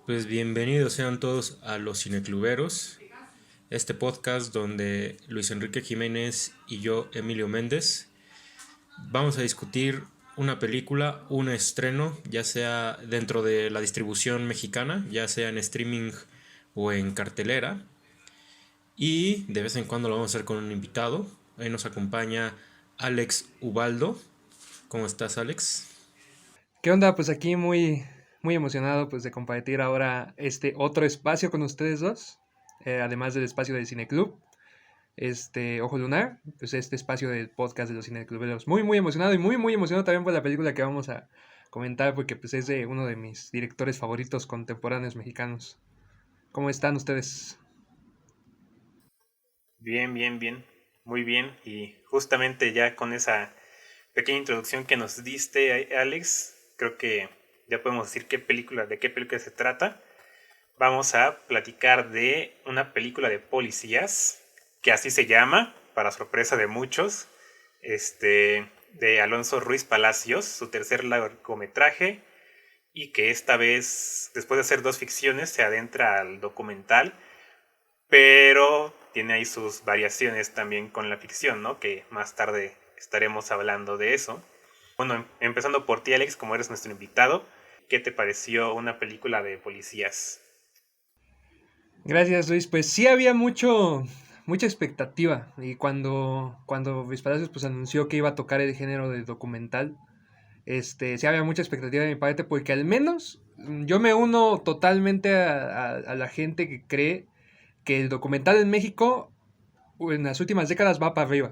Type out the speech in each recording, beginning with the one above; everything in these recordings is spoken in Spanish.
Pues bienvenidos sean todos a Los Cinecluberos, este podcast donde Luis Enrique Jiménez y yo, Emilio Méndez, vamos a discutir una película, un estreno, ya sea dentro de la distribución mexicana, ya sea en streaming o en cartelera, y de vez en cuando lo vamos a hacer con un invitado. Ahí nos acompaña Alex Ubaldo. ¿Cómo estás, Alex? ¿Qué onda? Pues aquí muy emocionado pues de compartir ahora este otro espacio con ustedes dos, además del espacio del Cineclub, Ojo Lunar, pues este espacio del podcast de los Cinecluberos. Muy emocionado y muy emocionado también por la película que vamos a comentar porque pues es de uno de mis directores favoritos contemporáneos mexicanos. ¿Cómo están ustedes? Bien, bien, bien, muy bien. Y justamente ya con esa pequeña introducción que nos diste, Alex, creo que ya podemos decir de qué película se trata. Vamos a platicar de una película de policías, que así se llama, para sorpresa de muchos, de Alonso Ruiz Palacios, su tercer largometraje, y que esta vez, después de hacer dos ficciones, se adentra al documental, pero tiene ahí sus variaciones también con la ficción, ¿no? Que más tarde estaremos hablando de eso. Bueno, empezando por ti, Alex, como eres nuestro invitado, ¿qué te pareció una película de policías? Gracias, Luis. Pues sí había mucha expectativa y cuando Luis Palacios pues anunció que iba a tocar el género de documental, sí había mucha expectativa de mi parte porque al menos yo me uno totalmente a la gente que cree que el documental en México en las últimas décadas va para arriba.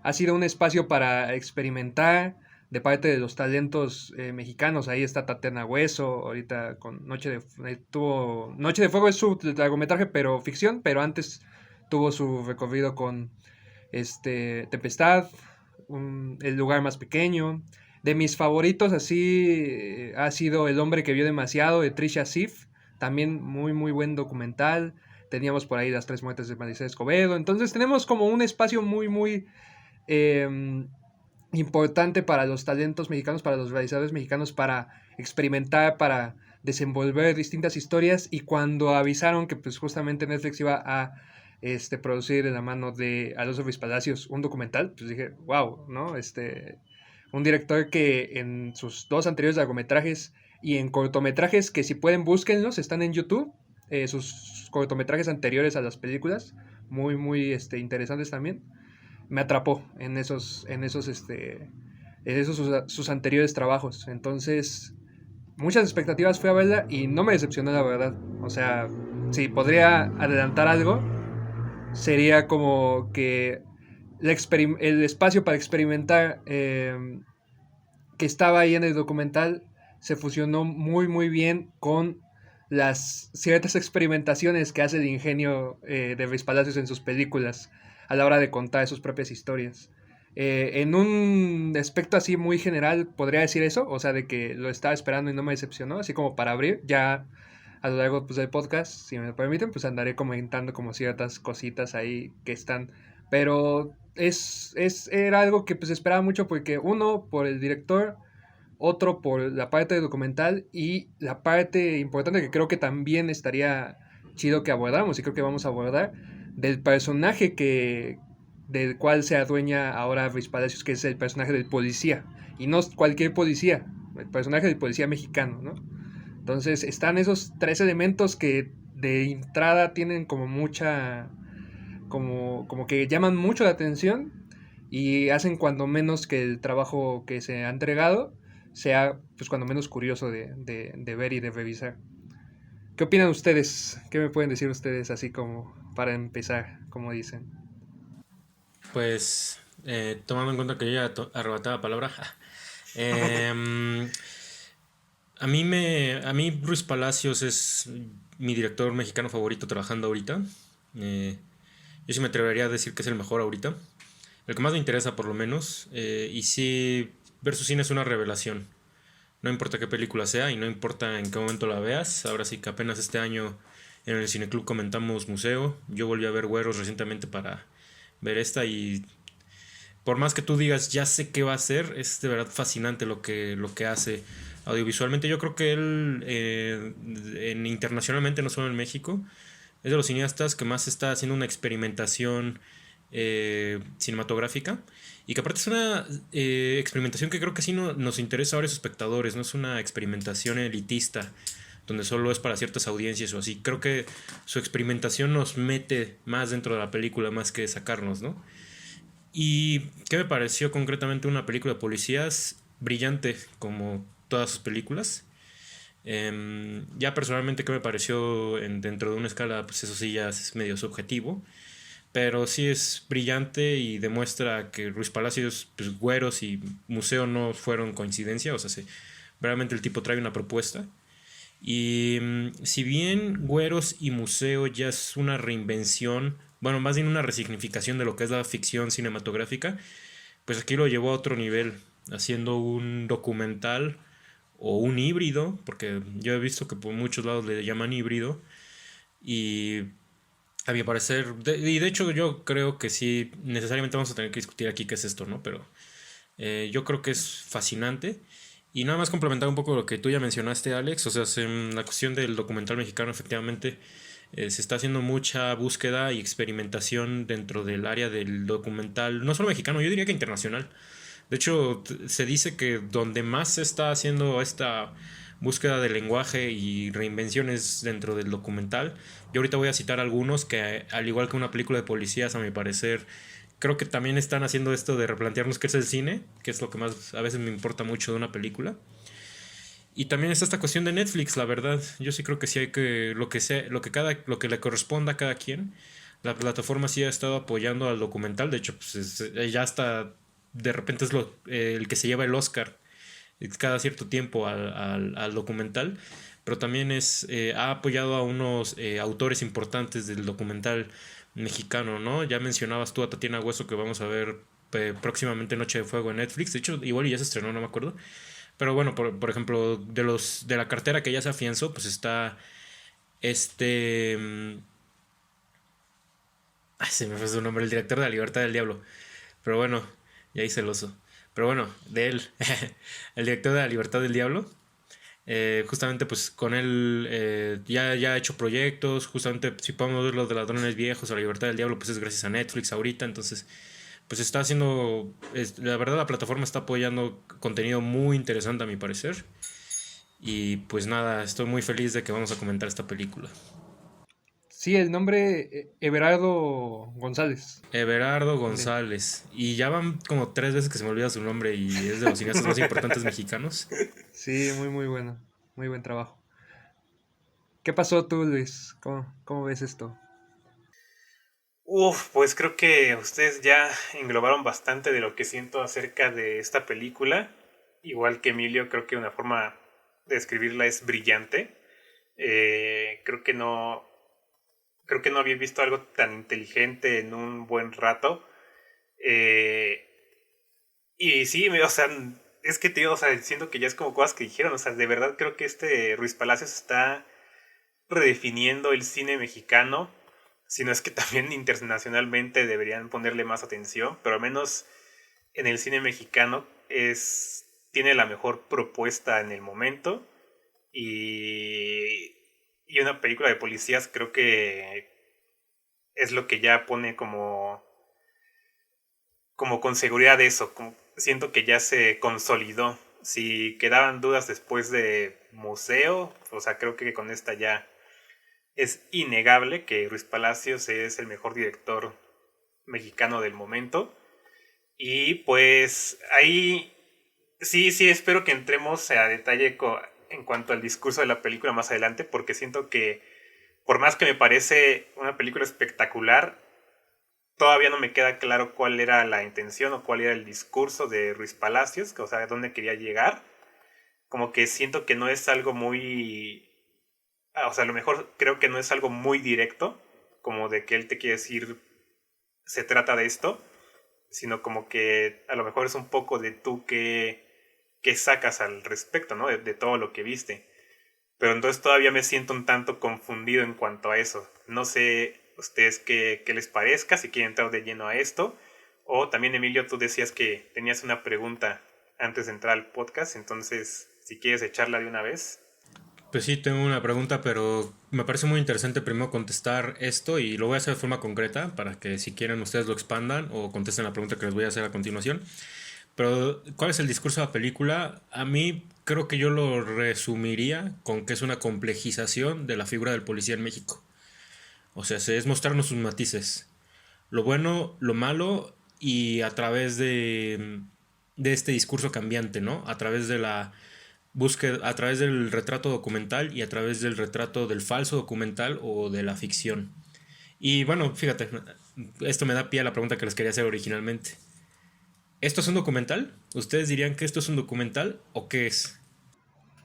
Ha sido un espacio para experimentar de parte de los talentos mexicanos. Ahí está Tatiana Hueso, ahorita con tuvo Noche de Fuego es su largometraje, pero ficción, pero antes tuvo su recorrido con Tempestad, El lugar más pequeño. De mis favoritos así ha sido El hombre que vio demasiado de Trisha Sif, también muy buen documental. Teníamos por ahí Las tres muertes de Maricel Escobedo. Entonces tenemos como un espacio muy eh, importante para los talentos mexicanos, para los realizadores mexicanos, para experimentar, para desenvolver distintas historias. Y cuando avisaron que pues justamente Netflix iba a producir de la mano de Alonso Ruiz Palacios un documental, pues dije, wow, ¿no? Un director que en sus dos anteriores largometrajes y en cortometrajes, que si pueden búsquenlos, están en YouTube, sus cortometrajes anteriores a las películas, muy interesantes también, me atrapó en esos sus anteriores trabajos. Entonces, muchas expectativas fui a verla y no me decepcionó la verdad. O sea, si podría adelantar algo, sería como que el espacio para experimentar que estaba ahí en el documental se fusionó muy bien con las ciertas experimentaciones que hace el ingenio de Ruiz Palacios en sus películas a la hora de contar sus propias historias. En un aspecto así muy general, podría decir eso, o sea, de que lo estaba esperando y no me decepcionó, así como para abrir, ya a lo largo pues, del podcast, si me permiten, pues andaré comentando como ciertas cositas ahí que están, pero era algo que pues esperaba mucho porque uno, por el director, otro por la parte documental y la parte importante que creo que también estaría chido que abordáramos y creo que vamos a abordar del personaje del cual se adueña ahora Ruiz Palacios, que es el personaje del policía y no cualquier policía, el personaje del policía mexicano, ¿no? Entonces están esos tres elementos que de entrada tienen como como que llaman mucho la atención y hacen cuando menos que el trabajo que se ha entregado sea pues cuando menos curioso de ver y de revisar. ¿Qué opinan ustedes? ¿Qué me pueden decir ustedes así como para empezar, como dicen? Pues, tomando en cuenta que yo ya arrebaté la palabra, em, a mí Ruiz Palacios es mi director mexicano favorito trabajando ahorita. Eh, yo sí me atrevería a decir que es el mejor ahorita. El que más me interesa por lo menos. Y sí, ver su cine es una revelación. No importa qué película sea y no importa en qué momento la veas. Ahora sí que apenas este año en el Cineclub comentamos Museo. Yo volví a ver Güeros recientemente para ver esta y por más que tú digas ya sé qué va a hacer, es de verdad fascinante lo que hace. audiovisualmente. Yo creo que él, internacionalmente, no solo en México, es de los cineastas que más está haciendo una experimentación cinematográfica. Y que aparte es una experimentación que creo que sí nos interesa a varios espectadores. No es una experimentación elitista donde solo es para ciertas audiencias o así. Creo que su experimentación nos mete más dentro de la película más que sacarnos, ¿no? ¿Y qué me pareció concretamente una película de policías? Brillante, como todas sus películas. Ya personalmente, ¿qué me pareció dentro de una escala? Pues eso sí ya es medio subjetivo. Pero sí es brillante y demuestra que Ruiz Palacios, pues Güeros y Museo no fueron coincidencia. O sea, realmente el tipo trae una propuesta. Y si bien Güeros y Museo ya es una reinvención, bueno, más bien una resignificación de lo que es la ficción cinematográfica, pues aquí lo llevó a otro nivel, haciendo un documental o un híbrido, porque yo he visto que por muchos lados le llaman híbrido, y a mi parecer, y de hecho yo creo que sí, necesariamente vamos a tener que discutir aquí qué es esto, ¿no? Pero yo creo que es fascinante. Y nada más complementar un poco lo que tú ya mencionaste, Alex. O sea, en la cuestión del documental mexicano, efectivamente, se está haciendo mucha búsqueda y experimentación dentro del área del documental, no solo mexicano, yo diría que internacional. De hecho, se dice que donde más se está haciendo esta búsqueda de lenguaje y reinvenciones dentro del documental. Yo ahorita voy a citar algunos que, al igual que una película de policías, a mi parecer, creo que también están haciendo esto de replantearnos qué es el cine, que es lo que más a veces me importa mucho de una película. Y también está esta cuestión de Netflix, la verdad. Yo sí creo que sí hay que lo que sea, lo que le corresponda a cada quien. La plataforma sí ha estado apoyando al documental, de hecho, pues ya hasta de repente es el que se lleva el Oscar cada cierto tiempo al documental, pero también ha apoyado a unos autores importantes del documental mexicano, ¿no? Ya mencionabas tú a Tatiana Hueso, que vamos a ver próximamente Noche de Fuego en Netflix. De hecho, igual ya se estrenó, no me acuerdo. Pero bueno, por ejemplo, de la cartera que ya se afianzó, pues está este... Ay, se me fue su nombre, el director de La Libertad del Diablo. Pero bueno, ya hice el oso. Pero bueno, de él, el director de La Libertad del Diablo. Justamente pues con él ya ha hecho proyectos. Justamente si podemos ver los de Ladrones Viejos o La Libertad del Diablo, pues es gracias a Netflix ahorita. Entonces pues está haciendo, la verdad la plataforma está apoyando contenido muy interesante a mi parecer. Y pues nada, estoy muy feliz de que vamos a comentar esta película. Sí, el nombre Everardo González. Everardo De- González. Y ya van como 3 veces que se me olvida su nombre y es de los cineastas más importantes mexicanos. Sí, muy, muy bueno. Muy buen trabajo. ¿Qué pasó tú, Luis? ¿Cómo ves esto? Uf, pues creo que ustedes ya englobaron bastante de lo que siento acerca de esta película. Igual que Emilio, creo que una forma de describirla es brillante. Creo que creo que no había visto algo tan inteligente en un buen rato. Eh, y sí, o sea, es que tío, o sea, siento que ya es como cosas que dijeron. O sea, de verdad creo que este Ruiz Palacios está redefiniendo el cine mexicano, sino es que también internacionalmente deberían ponerle más atención, pero al menos en el cine mexicano tiene la mejor propuesta en el momento y una película de policías creo que es lo que ya pone como con seguridad eso, siento que ya se consolidó. Si quedaban dudas después de Museo, o sea, creo que con esta ya es innegable que Ruiz Palacios es el mejor director mexicano del momento. Y pues ahí sí espero que entremos a detalle en cuanto al discurso de la película más adelante, porque siento que por más que me parece una película espectacular, todavía no me queda claro cuál era la intención o cuál era el discurso de Ruiz Palacios, o sea, dónde quería llegar. Como que siento que no es algo muy... O sea, a lo mejor creo que no es algo muy directo, como de que él te quiere decir, se trata de esto, sino como que a lo mejor es un poco de tú que sacas al respecto, ¿no? De todo lo que viste. Pero entonces todavía me siento un tanto confundido en cuanto a eso. No sé ustedes qué les parezca, si quieren entrar de lleno a esto. O también, Emilio, tú decías que tenías una pregunta antes de entrar al podcast, entonces, si quieres echarla de una vez. Pues sí, tengo una pregunta, pero me parece muy interesante primero contestar esto y lo voy a hacer de forma concreta para que si quieren ustedes lo expandan o contesten la pregunta que les voy a hacer a continuación. Pero, ¿cuál es el discurso de la película? A mí creo que yo lo resumiría con que es una complejización de la figura del policía en México. O sea, es mostrarnos sus matices, lo bueno, lo malo y a través de este discurso cambiante, ¿no? A través de la búsqueda, a través del retrato documental y a través del retrato del falso documental o de la ficción. Y bueno, fíjate, esto me da pie a la pregunta que les quería hacer originalmente. ¿Esto es un documental? ¿Ustedes dirían que esto es un documental o qué es?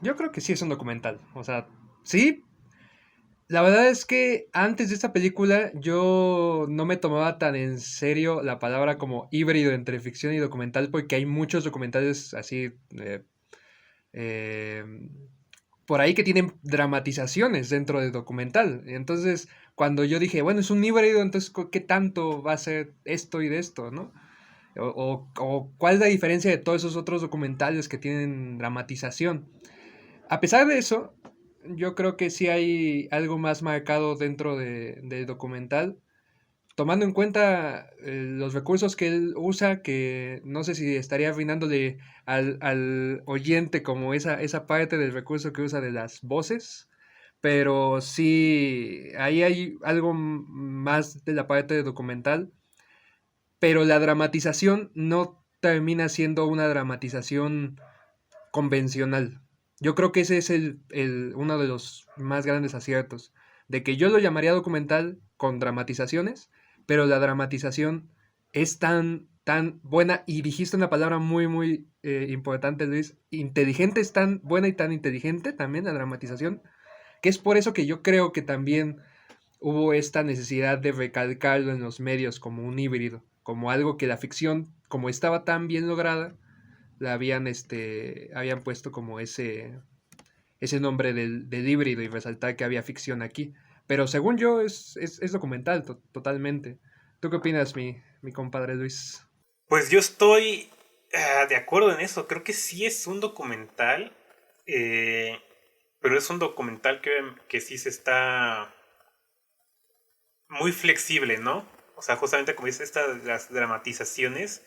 Yo creo que sí es un documental. O sea, sí. La verdad es que antes de esta película yo no me tomaba tan en serio la palabra como híbrido entre ficción y documental porque hay muchos documentales así eh, por ahí que tienen dramatizaciones dentro del documental. Entonces, cuando yo dije, bueno, es un híbrido, entonces, ¿qué tanto va a ser esto y de esto, no? O cuál es la diferencia de todos esos otros documentales que tienen dramatización. A pesar de eso, yo creo que sí hay algo más marcado dentro del documental, tomando en cuenta los recursos que él usa, que no sé si estaría arruinándole al oyente como esa parte del recurso que usa de las voces, pero sí, ahí hay algo más de la parte documental, pero la dramatización no termina siendo una dramatización convencional. Yo creo que ese es uno de los más grandes aciertos, de que yo lo llamaría documental con dramatizaciones, pero la dramatización es tan buena, y dijiste una palabra muy importante, Luis, inteligente, es tan buena y tan inteligente también la dramatización, que es por eso que yo creo que también hubo esta necesidad de recalcarlo en los medios como un híbrido, como algo que la ficción, como estaba tan bien lograda, la habían puesto como ese nombre del híbrido y resaltar que había ficción aquí. Pero según yo es documental totalmente. ¿Tú qué opinas, mi compadre Luis? Pues yo estoy de acuerdo en eso. Creo que sí es un documental. eh, pero es un documental que sí se está muy flexible, ¿no? O sea, justamente como dice las dramatizaciones.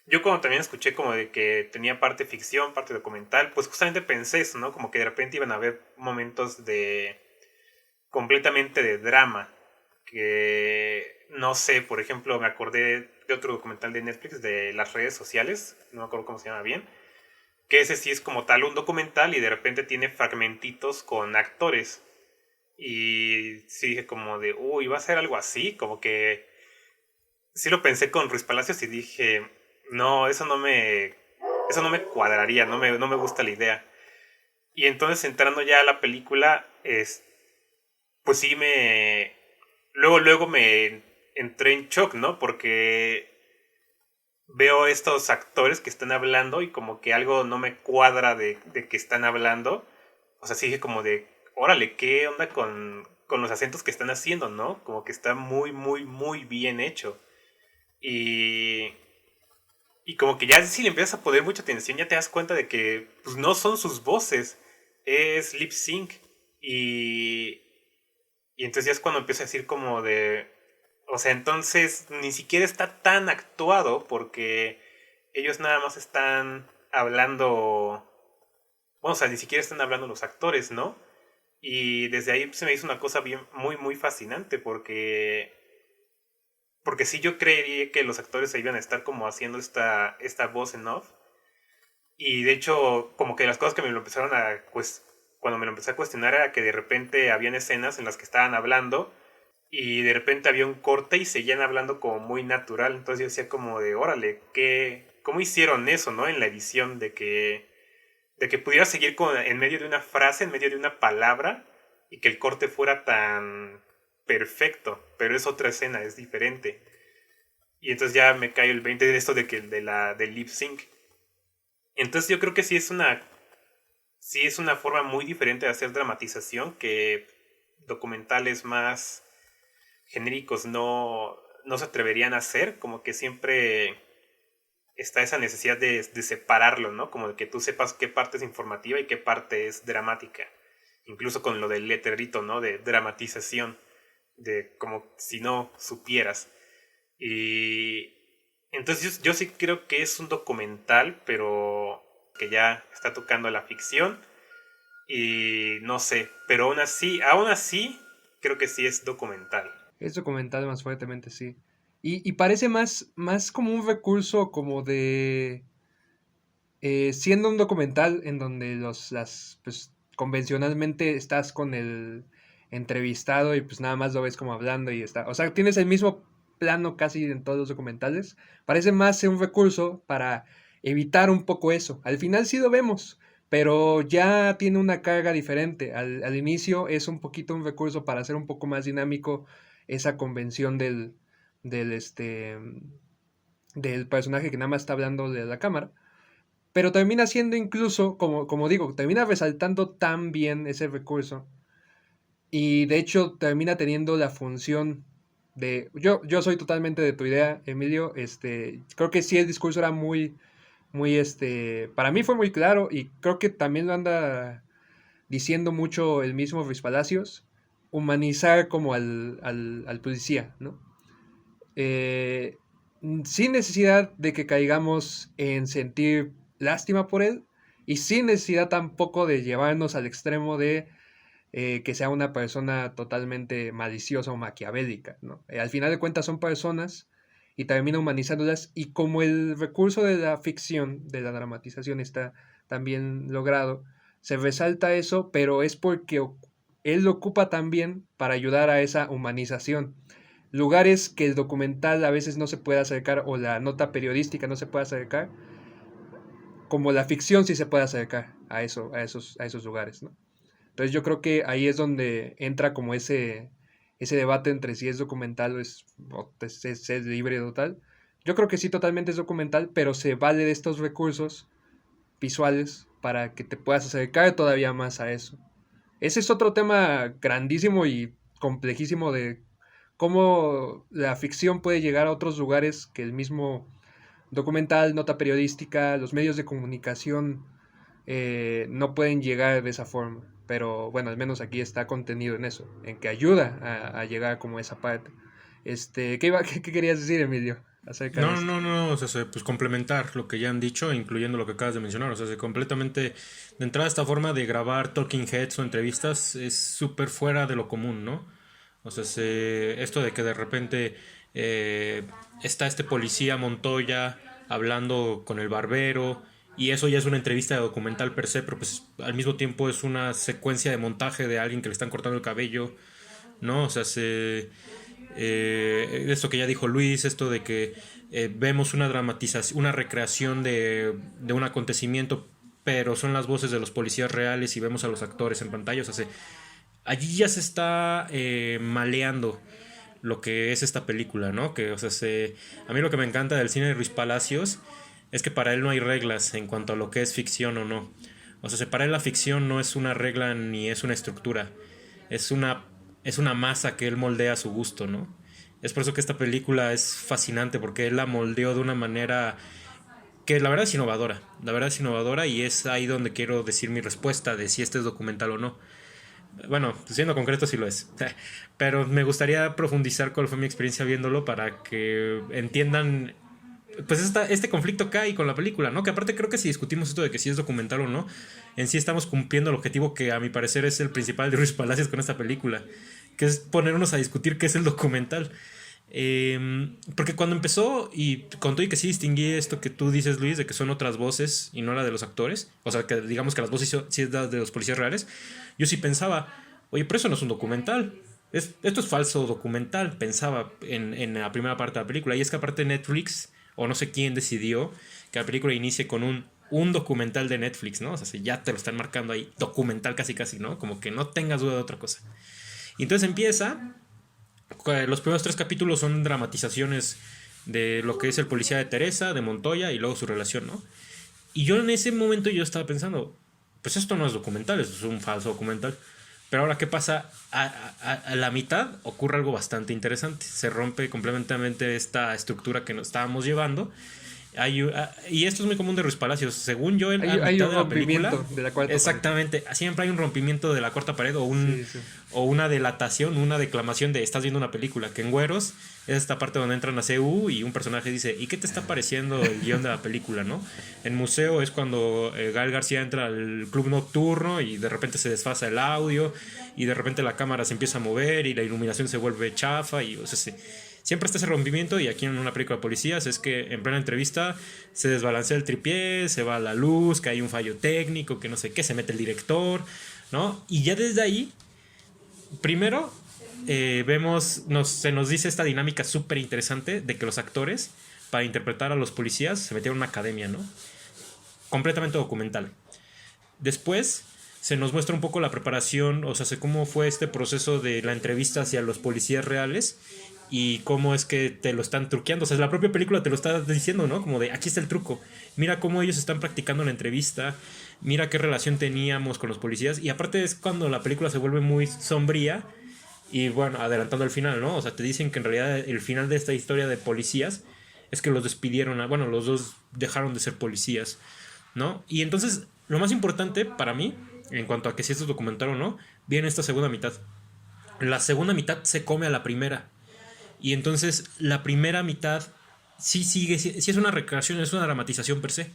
Yo cuando también escuché como de que tenía parte ficción, parte documental, pues justamente pensé eso, ¿no? Como que de repente iban a haber momentos de completamente de drama. Que no sé, por ejemplo, me acordé de otro documental de Netflix de las redes sociales, no me acuerdo cómo se llama bien, que ese sí es como tal un documental y de repente tiene fragmentitos con actores. Y sí dije como de, uy, va a ser algo así, como que sí lo pensé con Ruiz Palacios y dije, no, eso no me cuadraría, no me gusta la idea. Y entonces entrando ya a la película, pues sí luego me entré en shock, ¿no? Porque veo estos actores que están hablando y como que algo no me cuadra de que están hablando. O sea, sí dije como de, órale, ¿qué onda con los acentos que están haciendo, no? Como que está muy bien hecho. Y, y como que ya si le empiezas a poner mucha atención, ya te das cuenta de que pues, no son sus voces, es lip sync. Y, y entonces ya es cuando empiezo a decir como de, o sea, entonces ni siquiera está tan actuado porque ellos nada más están hablando, bueno, o sea, ni siquiera están hablando los actores, ¿no? Y desde ahí se me hizo una cosa bien, muy fascinante porque sí yo creería que los actores se iban a estar como haciendo esta voz en off. Y de hecho, como que las cosas que me lo empezaron a, pues, cuando me lo empecé a cuestionar era que de repente habían escenas en las que estaban hablando y de repente había un corte y seguían hablando como muy natural. Entonces yo decía como de, órale, ¿cómo hicieron eso, no? En la edición de que pudiera seguir en medio de una frase, en medio de una palabra y que el corte fuera tan perfecto. Pero es otra escena, es diferente. Y entonces ya me cae el 20 de esto de que del lip sync. Entonces yo creo que sí es una forma muy diferente de hacer dramatización que documentales más genéricos no se atreverían a hacer, como que siempre está esa necesidad de separarlo, ¿no? Como de que tú sepas qué parte es informativa y qué parte es dramática. Incluso con lo del letrerito, ¿no? De dramatización, de como si no supieras. Y entonces yo sí creo que es un documental, pero que ya está tocando la ficción. Y no sé, pero aún así, creo que sí es documental. Es documental más fuertemente, sí. Y parece más como un recurso como de... siendo un documental en donde pues convencionalmente estás con el entrevistado y pues nada más lo ves como hablando y está. O sea, tienes el mismo plano casi en todos los documentales. Parece más un recurso para evitar un poco eso. Al final sí lo vemos, pero ya tiene una carga diferente. Al inicio es un poquito un recurso para hacer un poco más dinámico esa convención del personaje que nada más está hablando de la cámara. Pero termina siendo incluso, como digo, termina resaltando tan bien ese recurso. Y de hecho termina teniendo la función de... Yo soy totalmente de tu idea, Emilio. Creo que sí, el discurso era para mí fue muy claro y creo que también lo anda diciendo mucho el mismo Ruiz Palacios. Humanizar como al policía, ¿no? eh, sin necesidad de que caigamos en sentir lástima por él y sin necesidad tampoco de llevarnos al extremo de que sea una persona totalmente maliciosa o maquiavélica, ¿no? Al final de cuentas son personas y termina humanizándolas y como el recurso de la ficción, de la dramatización está también logrado, se resalta eso, pero es porque él lo ocupa también para ayudar a esa humanización lugares que el documental a veces no se puede acercar o la nota periodística no se puede acercar, como la ficción sí se puede acercar a esos lugares, ¿no? Entonces yo creo que ahí es donde entra como ese debate entre si es documental o es libre total. Yo creo que sí, totalmente es documental, pero se vale de estos recursos visuales para que te puedas acercar todavía más a eso. Ese es otro tema grandísimo y complejísimo de cómo la ficción puede llegar a otros lugares que el mismo documental, nota periodística, los medios de comunicación no pueden llegar de esa forma. Pero bueno, al menos aquí está contenido en eso, en que ayuda a llegar como a esa parte. ¿Qué querías decir, Emilio, acerca de No, esto? no, no, o sea, pues complementar lo que ya han dicho, incluyendo lo que acabas de mencionar, o sea, completamente, de entrada esta forma de grabar talking heads o entrevistas es súper fuera de lo común, ¿no? O sea, esto de que de repente eh, está este policía Montoya hablando con el barbero y eso ya es una entrevista de documental per se, pero pues al mismo tiempo es una secuencia de montaje de alguien que le están cortando el cabello, ¿no? O sea, esto que ya dijo Luis, esto de que vemos una dramatización, una recreación de un acontecimiento, pero son las voces de los policías reales y vemos a los actores en pantalla. O sea, allí ya se está maleando lo que es esta película, ¿no? Que, o sea, a mí lo que me encanta del cine de Ruiz Palacios es que para él no hay reglas en cuanto a lo que es ficción o no. O sea, para él la ficción no es una regla ni es una estructura. Es una, es una masa que él moldea a su gusto, ¿no? Es por eso que esta película es fascinante, porque él la moldeó de una manera que la verdad es innovadora. La verdad es innovadora y es ahí donde quiero decir mi respuesta de si este es documental o no. Bueno, siendo concreto sí lo es. Pero me gustaría profundizar cuál fue mi experiencia viéndolo para que entiendan pues este conflicto que hay con la película, ¿no? Que aparte creo que si discutimos esto de que si es documental o no, en sí estamos cumpliendo el objetivo que a mi parecer es el principal de Ruiz Palacios con esta película, que es ponernos a discutir qué es el documental. Porque cuando empezó, y con todo y que sí distinguí esto que tú dices, Luis, de que son otras voces y no la de los actores, o sea, que digamos que las voces sí es la de los policías reales, yo sí pensaba, oye, pero eso no es un documental. Esto es falso documental, pensaba en la primera parte de la película. Y es que aparte Netflix, o no sé quién decidió, que la película inicie con un documental de Netflix, ¿no? O sea, si ya te lo están marcando ahí, documental casi casi, ¿no? Como que no tengas duda de otra cosa. Y entonces empieza, los primeros 3 capítulos son dramatizaciones de lo que es el policía de Teresa, de Montoya y luego su relación, ¿no? Y yo en ese momento yo estaba pensando, pues esto no es documental, esto es un falso documental. Pero ahora, ¿qué pasa? A la mitad ocurre algo bastante interesante. Se rompe completamente esta estructura que nos estábamos llevando Y esto es muy común de Ruiz Palacios. Según yo, a Hay mitad un de la película, rompimiento de la cuarta pared. exactamente, siempre hay un rompimiento de la cuarta pared Sí, sí. o una delatación, una declamación de estás viendo una película. Que en Güeros es esta parte donde entran a CU y un personaje dice, ¿y qué te está pareciendo el guión de la película, no? En Museo es cuando Gael García entra al club nocturno y de repente se desfasa el audio y de repente la cámara se empieza a mover y la iluminación se vuelve chafa y, o sea, siempre está ese rompimiento. Y aquí en una película de policías es que en plena entrevista se desbalancea el tripié, se va la luz, que hay un fallo técnico, que no sé qué, se mete el director, ¿no? Y ya desde ahí, primero se nos dice esta dinámica súper interesante de que los actores, para interpretar a los policías, se metieron a una academia, ¿no? Completamente documental. Después se nos muestra un poco la preparación, o sea, cómo fue este proceso de la entrevista hacia los policías reales y cómo es que te lo están truqueando. O sea, la propia película te lo está diciendo, ¿no? Como de, aquí está el truco. Mira cómo ellos están practicando la entrevista, mira qué relación teníamos con los policías. Y aparte es cuando la película se vuelve muy sombría y bueno, adelantando al final, ¿no? O sea, te dicen que en realidad el final de esta historia de policías es que los despidieron, bueno, los dos dejaron de ser policías, ¿no? Y entonces, lo más importante para mí, en cuanto a que si esto es documental o no, viene esta segunda mitad. La segunda mitad se come a la primera. Y entonces, la primera mitad sí sigue, sí es una recreación, es una dramatización per se,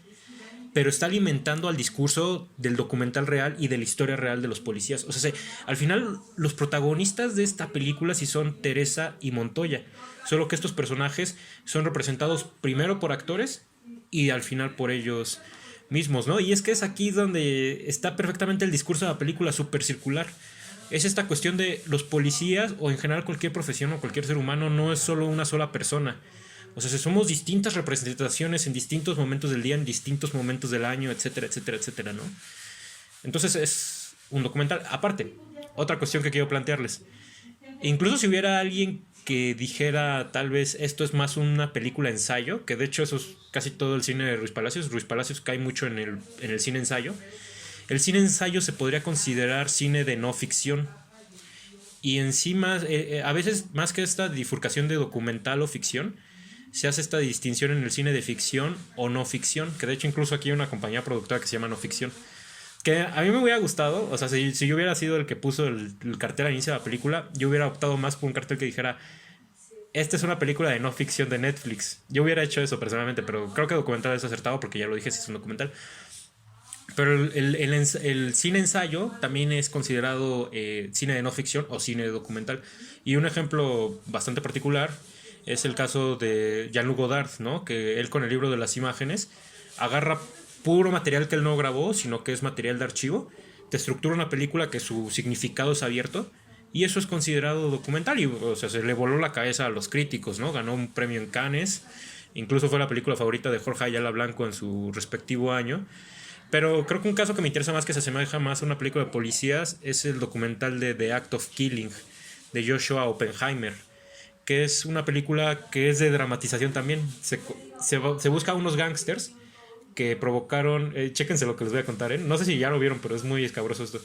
pero está alimentando al discurso del documental real y de la historia real de los policías. O sea, al final los protagonistas de esta película sí son Teresa y Montoya, solo que estos personajes son representados primero por actores y al final por ellos mismos, ¿no? Y es que es aquí donde está perfectamente el discurso de la película súper circular. Es esta cuestión de los policías o en general cualquier profesión o cualquier ser humano no es solo una sola persona. O sea, somos distintas representaciones en distintos momentos del día, en distintos momentos del año, etcétera, etcétera, etcétera, ¿no? Entonces es un documental. Aparte, otra cuestión que quiero plantearles. Incluso si hubiera alguien que dijera tal vez esto es más una película ensayo, que de hecho eso es casi todo el cine de Ruiz Palacios. Ruiz Palacios cae mucho en el cine ensayo. El cine ensayo se podría considerar cine de no ficción. Y encima, a veces más que esta bifurcación de documental o ficción, se hace esta distinción en el cine de ficción o no ficción, que de hecho incluso aquí hay una compañía productora que se llama No Ficción, que a mí me hubiera gustado. O sea, si yo hubiera sido el que puso el cartel al inicio de la película, yo hubiera optado más por un cartel que dijera, esta es una película de no ficción de Netflix. Yo hubiera hecho eso personalmente, pero creo que documental es acertado porque ya lo dije, si es un documental. Pero el cine ensayo también es considerado cine de no ficción o cine documental. Y un ejemplo bastante particular es el caso de Jean-Luc Godard, ¿no? Que él con el libro de las imágenes agarra puro material que él no grabó, sino que es material de archivo, te estructura una película que su significado es abierto y eso es considerado documental. Y, o sea, se le voló la cabeza a los críticos, ¿no? Ganó un premio en Cannes, incluso fue la película favorita de Jorge Ayala Blanco en su respectivo año. Pero creo que un caso que me interesa más, que se asemeja más a una película de policías, es el documental de The Act of Killing de Joshua Oppenheimer, que es una película que es de dramatización también. Se busca a unos gángsters que provocaron, chéquense lo que les voy a contar, no sé si ya lo vieron, pero es muy escabroso esto.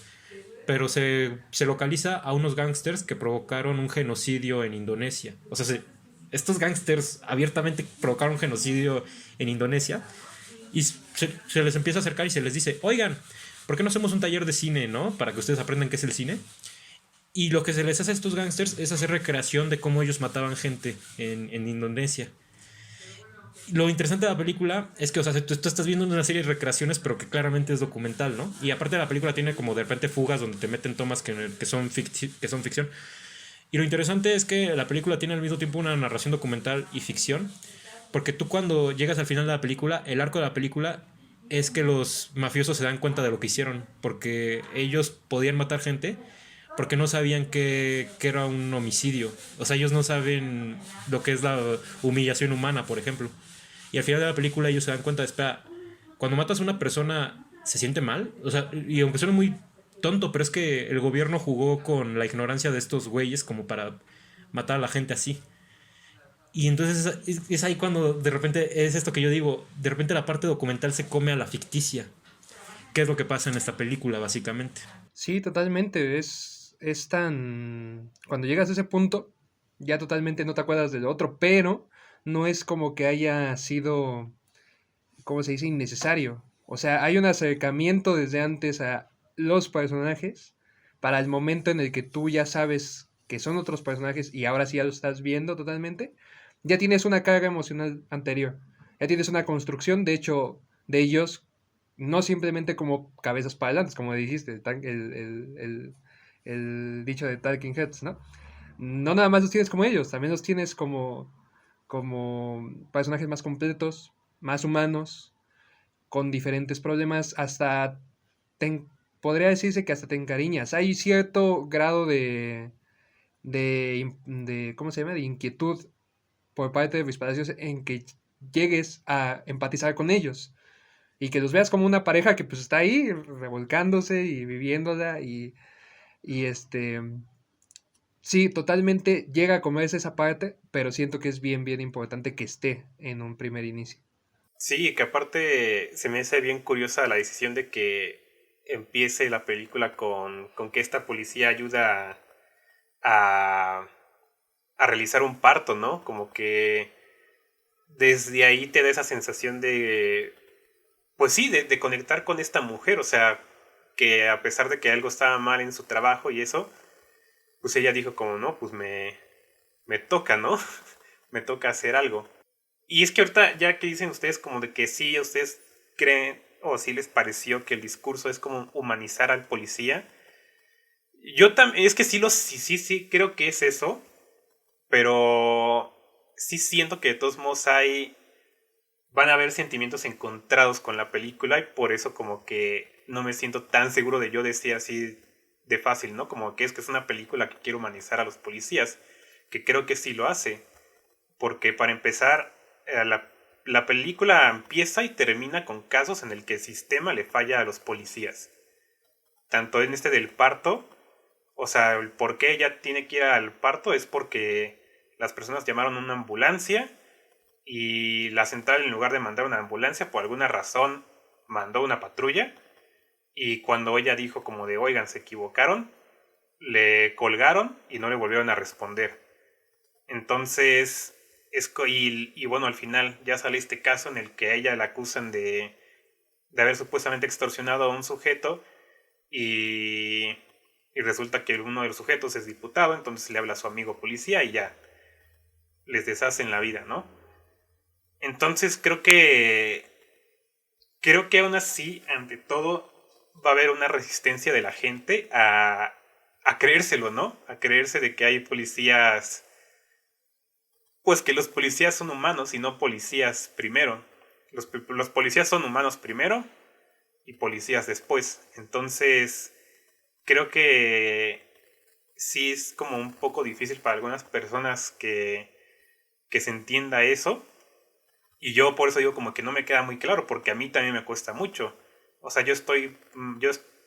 Pero se localiza a unos gángsters que provocaron un genocidio en Indonesia. O sea, estos gángsters abiertamente provocaron un genocidio en Indonesia. Y se les empieza a acercar y se les dice, oigan, ¿por qué no hacemos un taller de cine, no? Para que ustedes aprendan qué es el cine. Y lo que se les hace a estos gángsters es hacer recreación de cómo ellos mataban gente en Indonesia. Lo interesante de la película es que, o sea, tú estás viendo una serie de recreaciones, pero que claramente es documental, ¿no? Y aparte la película tiene como de repente fugas donde te meten tomas que son ficción. Y lo interesante es que la película tiene al mismo tiempo una narración documental y ficción. Porque tú cuando llegas al final de la película, el arco de la película es que los mafiosos se dan cuenta de lo que hicieron. Porque ellos podían matar gente porque no sabían que era un homicidio. O sea, ellos no saben lo que es la humillación humana, por ejemplo. Y al final de la película ellos se dan cuenta, espera, cuando matas a una persona, ¿se siente mal? O sea, y aunque suene muy tonto, pero es que el gobierno jugó con la ignorancia de estos güeyes como para matar a la gente así. Y entonces es ahí cuando de repente es esto que yo digo, de repente la parte documental se come a la ficticia. ¿Qué es lo que pasa en esta película, básicamente? Sí, totalmente. Es tan... Cuando llegas a ese punto, ya totalmente no te acuerdas del otro, pero no es como que haya sido ¿cómo se dice? Innecesario. O sea, hay un acercamiento desde antes a los personajes para el momento en el que tú ya sabes que son otros personajes y ahora sí ya lo estás viendo totalmente, ya tienes una carga emocional anterior. Ya tienes una construcción, de hecho, de ellos, no simplemente como cabezas para adelante, como dijiste, el dicho de Talking Heads, ¿no? No nada más los tienes como ellos, también los tienes como personajes más completos, más humanos, con diferentes problemas, hasta te, podría decirse que hasta te encariñas. Hay cierto grado de ¿cómo se llama? De inquietud por parte de Luis Palacios en que llegues a empatizar con ellos y que los veas como una pareja que pues está ahí revolcándose y viviéndola y sí, totalmente llega a comerse esa parte, pero siento que es bien, bien importante que esté en un primer inicio. Sí, que aparte se me hace bien curiosa la decisión de que empiece la película con que esta policía ayuda a, a realizar un parto, ¿no? Como que desde ahí te da esa sensación de, pues sí, de conectar con esta mujer, o sea, que a pesar de que algo estaba mal en su trabajo y eso, pues ella dijo como, no, pues me toca, ¿no? Me toca hacer algo. Y es que ahorita, ya que dicen ustedes como de que sí, ustedes creen o sí les pareció que el discurso es como humanizar al policía, yo también, es que sí, creo que es eso, pero sí siento que de todos modos van a haber sentimientos encontrados con la película y por eso como que no me siento tan seguro de yo decir así de fácil, ¿no? Como que es una película que quiere humanizar a los policías, que creo que sí lo hace, porque para empezar, la película empieza y termina con casos en el que el sistema le falla a los policías. Tanto en este del parto, o sea, el por qué ella tiene que ir al parto es porque las personas llamaron a una ambulancia y la central, en lugar de mandar una ambulancia, por alguna razón mandó una patrulla, y cuando ella dijo como de oigan, se equivocaron, le colgaron y no le volvieron a responder. Entonces, y bueno, al final ya sale este caso en el que a ella la acusan de haber supuestamente extorsionado a un sujeto y, y resulta que uno de los sujetos es diputado, entonces le habla a su amigo policía y ya les deshacen la vida, ¿no? Entonces creo que aún así, ante todo, va a haber una resistencia de la gente a creérselo, ¿no? A creerse de que hay policías, pues que los policías son humanos y no policías primero. Los policías son humanos primero y policías después. Entonces, creo que sí es como un poco difícil para algunas personas que se entienda eso. Y yo por eso digo como que no me queda muy claro, porque a mí también me cuesta mucho. O sea, yo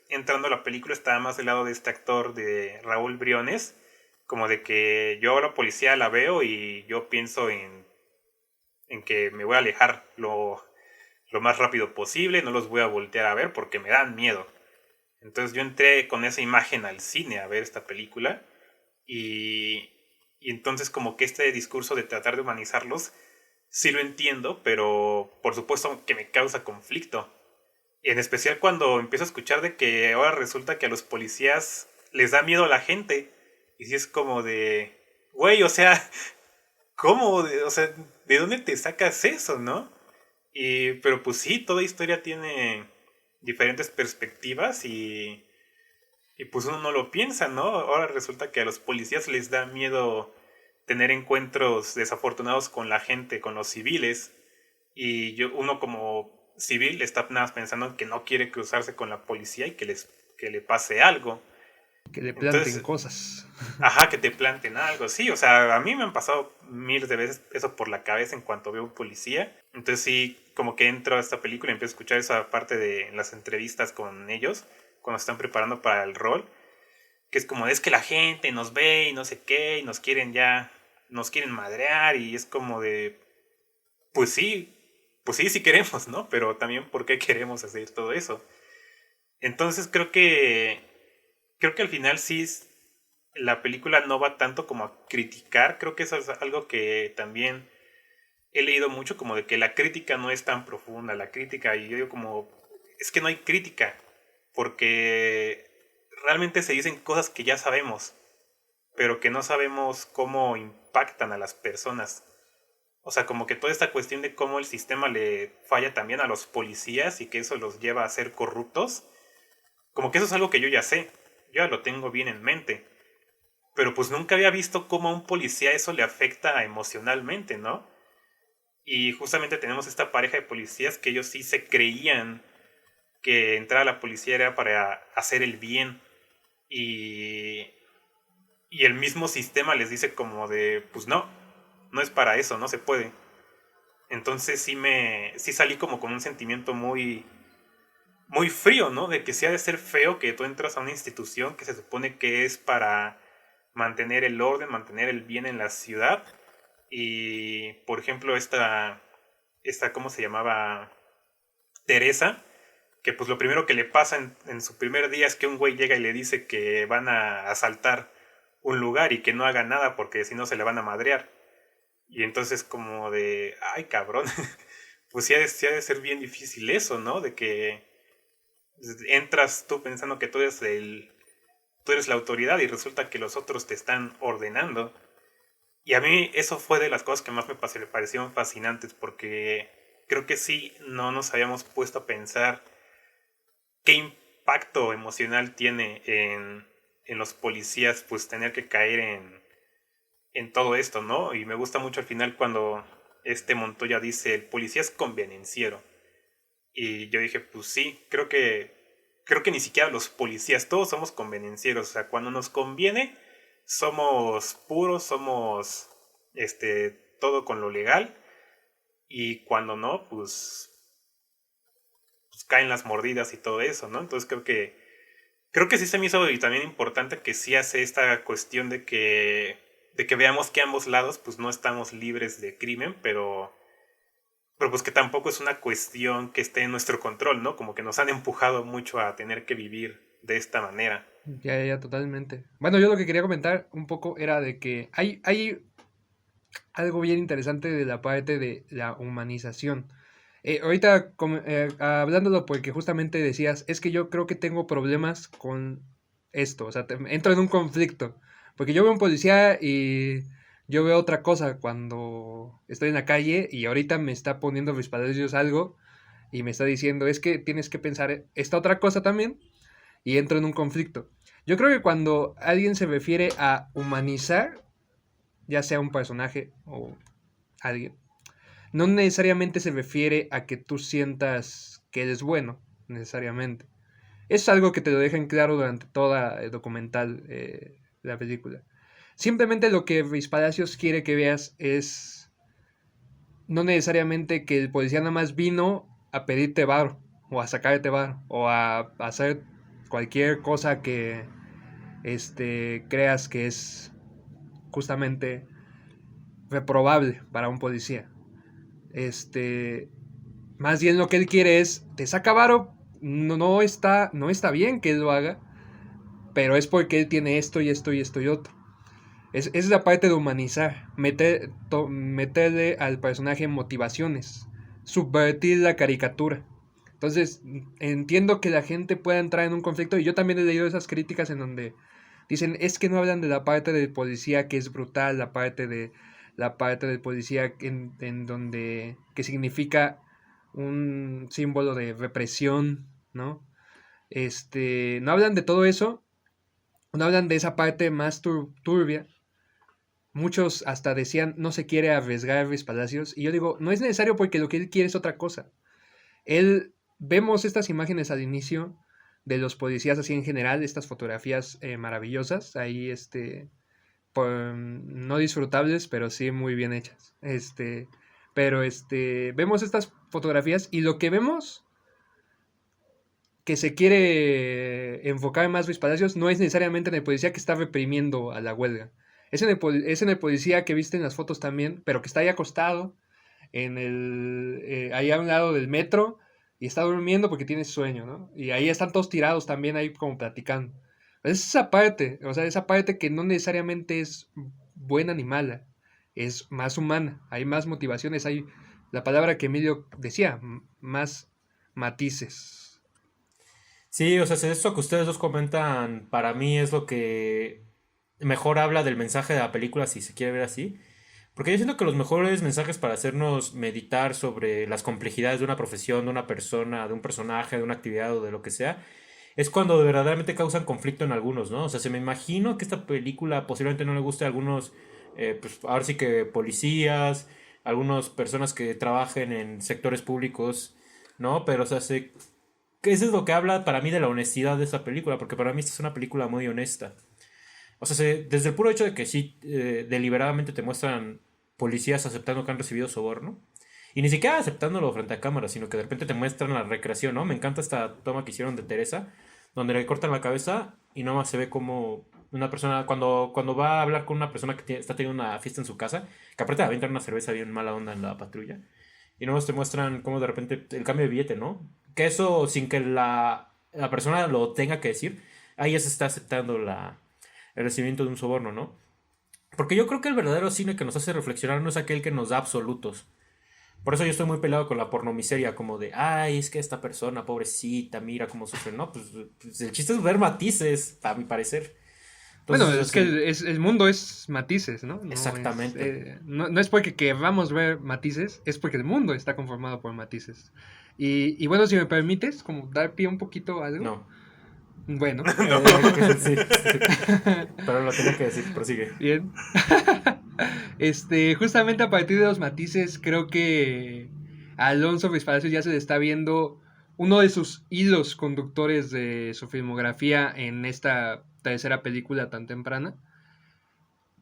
entrando a la película estaba más del lado de este actor de Raúl Briones, como de que yo a la policía la veo y yo pienso en que me voy a alejar lo más rápido posible, no los voy a voltear a ver porque me dan miedo. Entonces yo entré con esa imagen al cine a ver esta película y, y entonces como que este discurso de tratar de humanizarlos sí lo entiendo, pero por supuesto que me causa conflicto. Y en especial cuando empiezo a escuchar de que ahora resulta que a los policías les da miedo a la gente. Y si es como de, güey, o sea, ¿cómo? O sea, ¿de dónde te sacas eso, no? Pero pues sí, toda historia tiene diferentes perspectivas y pues uno no lo piensa, ¿no? Ahora resulta que a los policías les da miedo tener encuentros desafortunados con la gente, con los civiles, y uno como civil está nada más pensando que no quiere cruzarse con la policía y que le pase algo. Que le planten Entonces, cosas. ajá, que te planten algo, sí, o sea, a mí me han pasado miles de veces eso por la cabeza en cuanto veo un policía. Entonces sí, como que entro a esta película y empiezo a escuchar esa parte de las entrevistas con ellos, cuando están preparando para el rol, que es como, es que la gente nos ve y no sé qué, y nos quieren madrear, y es como de, pues sí, sí queremos, ¿no? Pero también, ¿por qué queremos hacer todo eso? Entonces creo que al final sí la película no va tanto como a criticar, creo que eso es algo que también he leído mucho como de que la crítica no es tan profunda, la crítica, y yo digo como, es que no hay crítica, porque realmente se dicen cosas que ya sabemos, pero que no sabemos cómo impactan a las personas. O sea, como que toda esta cuestión de cómo el sistema le falla también a los policías y que eso los lleva a ser corruptos, como que eso es algo que yo ya sé, yo ya lo tengo bien en mente. Pero pues nunca había visto cómo a un policía eso le afecta emocionalmente, ¿no? Y justamente tenemos esta pareja de policías que ellos sí se creían que entrar a la policía era para hacer el bien. Y, y el mismo sistema les dice como de, pues no, no es para eso, no se puede. Entonces sí salí como con un sentimiento muy frío, ¿no? De que sí ha de ser feo que tú entras a una institución que se supone que es para mantener el orden, mantener el bien en la ciudad. Y, por ejemplo, ¿cómo se llamaba? Teresa, que pues lo primero que le pasa en su primer día es que un güey llega y le dice que van a asaltar un lugar y que no haga nada porque si no se le van a madrear. Y entonces como de, ay cabrón, pues sí ha de ser bien difícil eso, ¿no? De que entras tú pensando que tú eres la autoridad y resulta que los otros te están ordenando. Y a mí eso fue de las cosas que más me parecieron fascinantes porque creo que sí no nos habíamos puesto a pensar qué impacto emocional tiene en los policías pues tener que caer en todo esto, ¿no? Y me gusta mucho al final cuando Montoya dice el policía es convenenciero. Y yo dije, pues sí, creo que ni siquiera los policías, todos somos convenencieros. O sea, cuando nos conviene, somos puros, somos todo con lo legal. Y cuando no, pues caen las mordidas y todo eso, ¿no? Entonces creo que sí se me hizo y también importante que sí hace esta cuestión de que veamos que ambos lados pues no estamos libres de crimen, pero pues que tampoco es una cuestión que esté en nuestro control, ¿no? Como que nos han empujado mucho a tener que vivir de esta manera. Ya, totalmente. Bueno, yo lo que quería comentar un poco era de que hay algo bien interesante de la parte de la humanización. Ahorita hablándolo porque justamente decías, es que yo creo que tengo problemas con esto, o sea, entro en un conflicto, porque yo veo un policía y yo veo otra cosa cuando estoy en la calle y ahorita me está poniendo mis padres algo y me está diciendo, es que tienes que pensar esta otra cosa también y entro en un conflicto. Yo creo que cuando alguien se refiere a humanizar, ya sea un personaje o alguien, no necesariamente se refiere a que tú sientas que eres bueno, necesariamente. Es algo que te lo dejan claro durante toda el documental, la película. Simplemente lo que Ruiz Palacios quiere que veas es no necesariamente que el policía nada más vino a pedirte varo, o a sacarte varo, o a hacer cualquier cosa que creas que es justamente reprobable para un policía. Este, Más bien lo que él quiere es, te saca varo, no está bien que él lo haga, pero es porque él tiene esto y esto y esto y otro. Es la parte de humanizar, meterle al personaje motivaciones, subvertir la caricatura. Entonces, entiendo que la gente pueda entrar en un conflicto, y yo también he leído esas críticas en donde dicen, es que no hablan de la parte del policía que es brutal, la parte del policía en donde, que significa un símbolo de represión, ¿no? No hablan de todo eso, no hablan de esa parte más turbia. Muchos hasta decían, no se quiere arriesgar a Luis Palacios. Y yo digo, no es necesario porque lo que él quiere es otra cosa. Vemos estas imágenes al inicio de los policías así en general, estas fotografías maravillosas, ahí no disfrutables, pero sí muy bien hechas. Pero vemos estas fotografías y lo que vemos que se quiere enfocar más Luis Palacios no es necesariamente en el policía que está reprimiendo a la huelga. Es en el policía que viste en las fotos también, pero que está ahí acostado, ahí a un lado del metro, y está durmiendo porque tiene sueño, ¿no? Y ahí están todos tirados también, ahí como platicando. Es esa parte, o sea, esa parte que no necesariamente es buena ni mala. es más humana, hay más motivaciones, hay la palabra que Emilio decía, más matices. Sí, o sea, si esto que ustedes dos comentan, para mí es lo que mejor habla del mensaje de la película, si se quiere ver así. Porque yo siento que los mejores mensajes para hacernos meditar sobre las complejidades de una profesión, de una persona, de un personaje, de una actividad o de lo que sea, es cuando verdaderamente causan conflicto en algunos, ¿no? O sea, se me imagino que esta película posiblemente no le guste a algunos, pues ahora sí que policías, algunas personas que trabajen en sectores públicos, ¿no? Pero, o sea, que eso es lo que habla para mí de la honestidad de esta película, porque para mí esta es una película muy honesta. O sea, desde el puro hecho de que sí, deliberadamente te muestran policías aceptando que han recibido soborno. Y ni siquiera aceptándolo frente a cámara, sino que de repente te muestran la recreación, ¿no? Me encanta esta toma que hicieron de Teresa, donde le cortan la cabeza y nomás se ve como una persona, cuando va a hablar con una persona que está teniendo una fiesta en su casa, que aparte avientan una cerveza bien mala onda en la patrulla. Y nomás te muestran cómo de repente el cambio de billete, ¿no? Que eso sin que la persona lo tenga que decir, ahí ya se está aceptando el recibimiento de un soborno, ¿no? Porque yo creo que el verdadero cine que nos hace reflexionar no es aquel que nos da absolutos. Por eso yo estoy muy peleado con la pornomiseria, como de, ay, es que esta persona, pobrecita, mira cómo sufre. No, pues el chiste es ver matices, a mi parecer. Bueno, Entonces, es que así, el mundo es matices, ¿no? exactamente. No es porque queramos ver matices, es porque el mundo está conformado por matices. Y bueno, si me permites, como dar pie un poquito a algo. No. Bueno, Sí, sí. Pero lo tenía que decir, prosigue. bien. Justamente a partir de los matices, creo que a Alonso Ruiz Palacios ya se le está viendo uno de sus hilos conductores de su filmografía en esta tercera película tan temprana,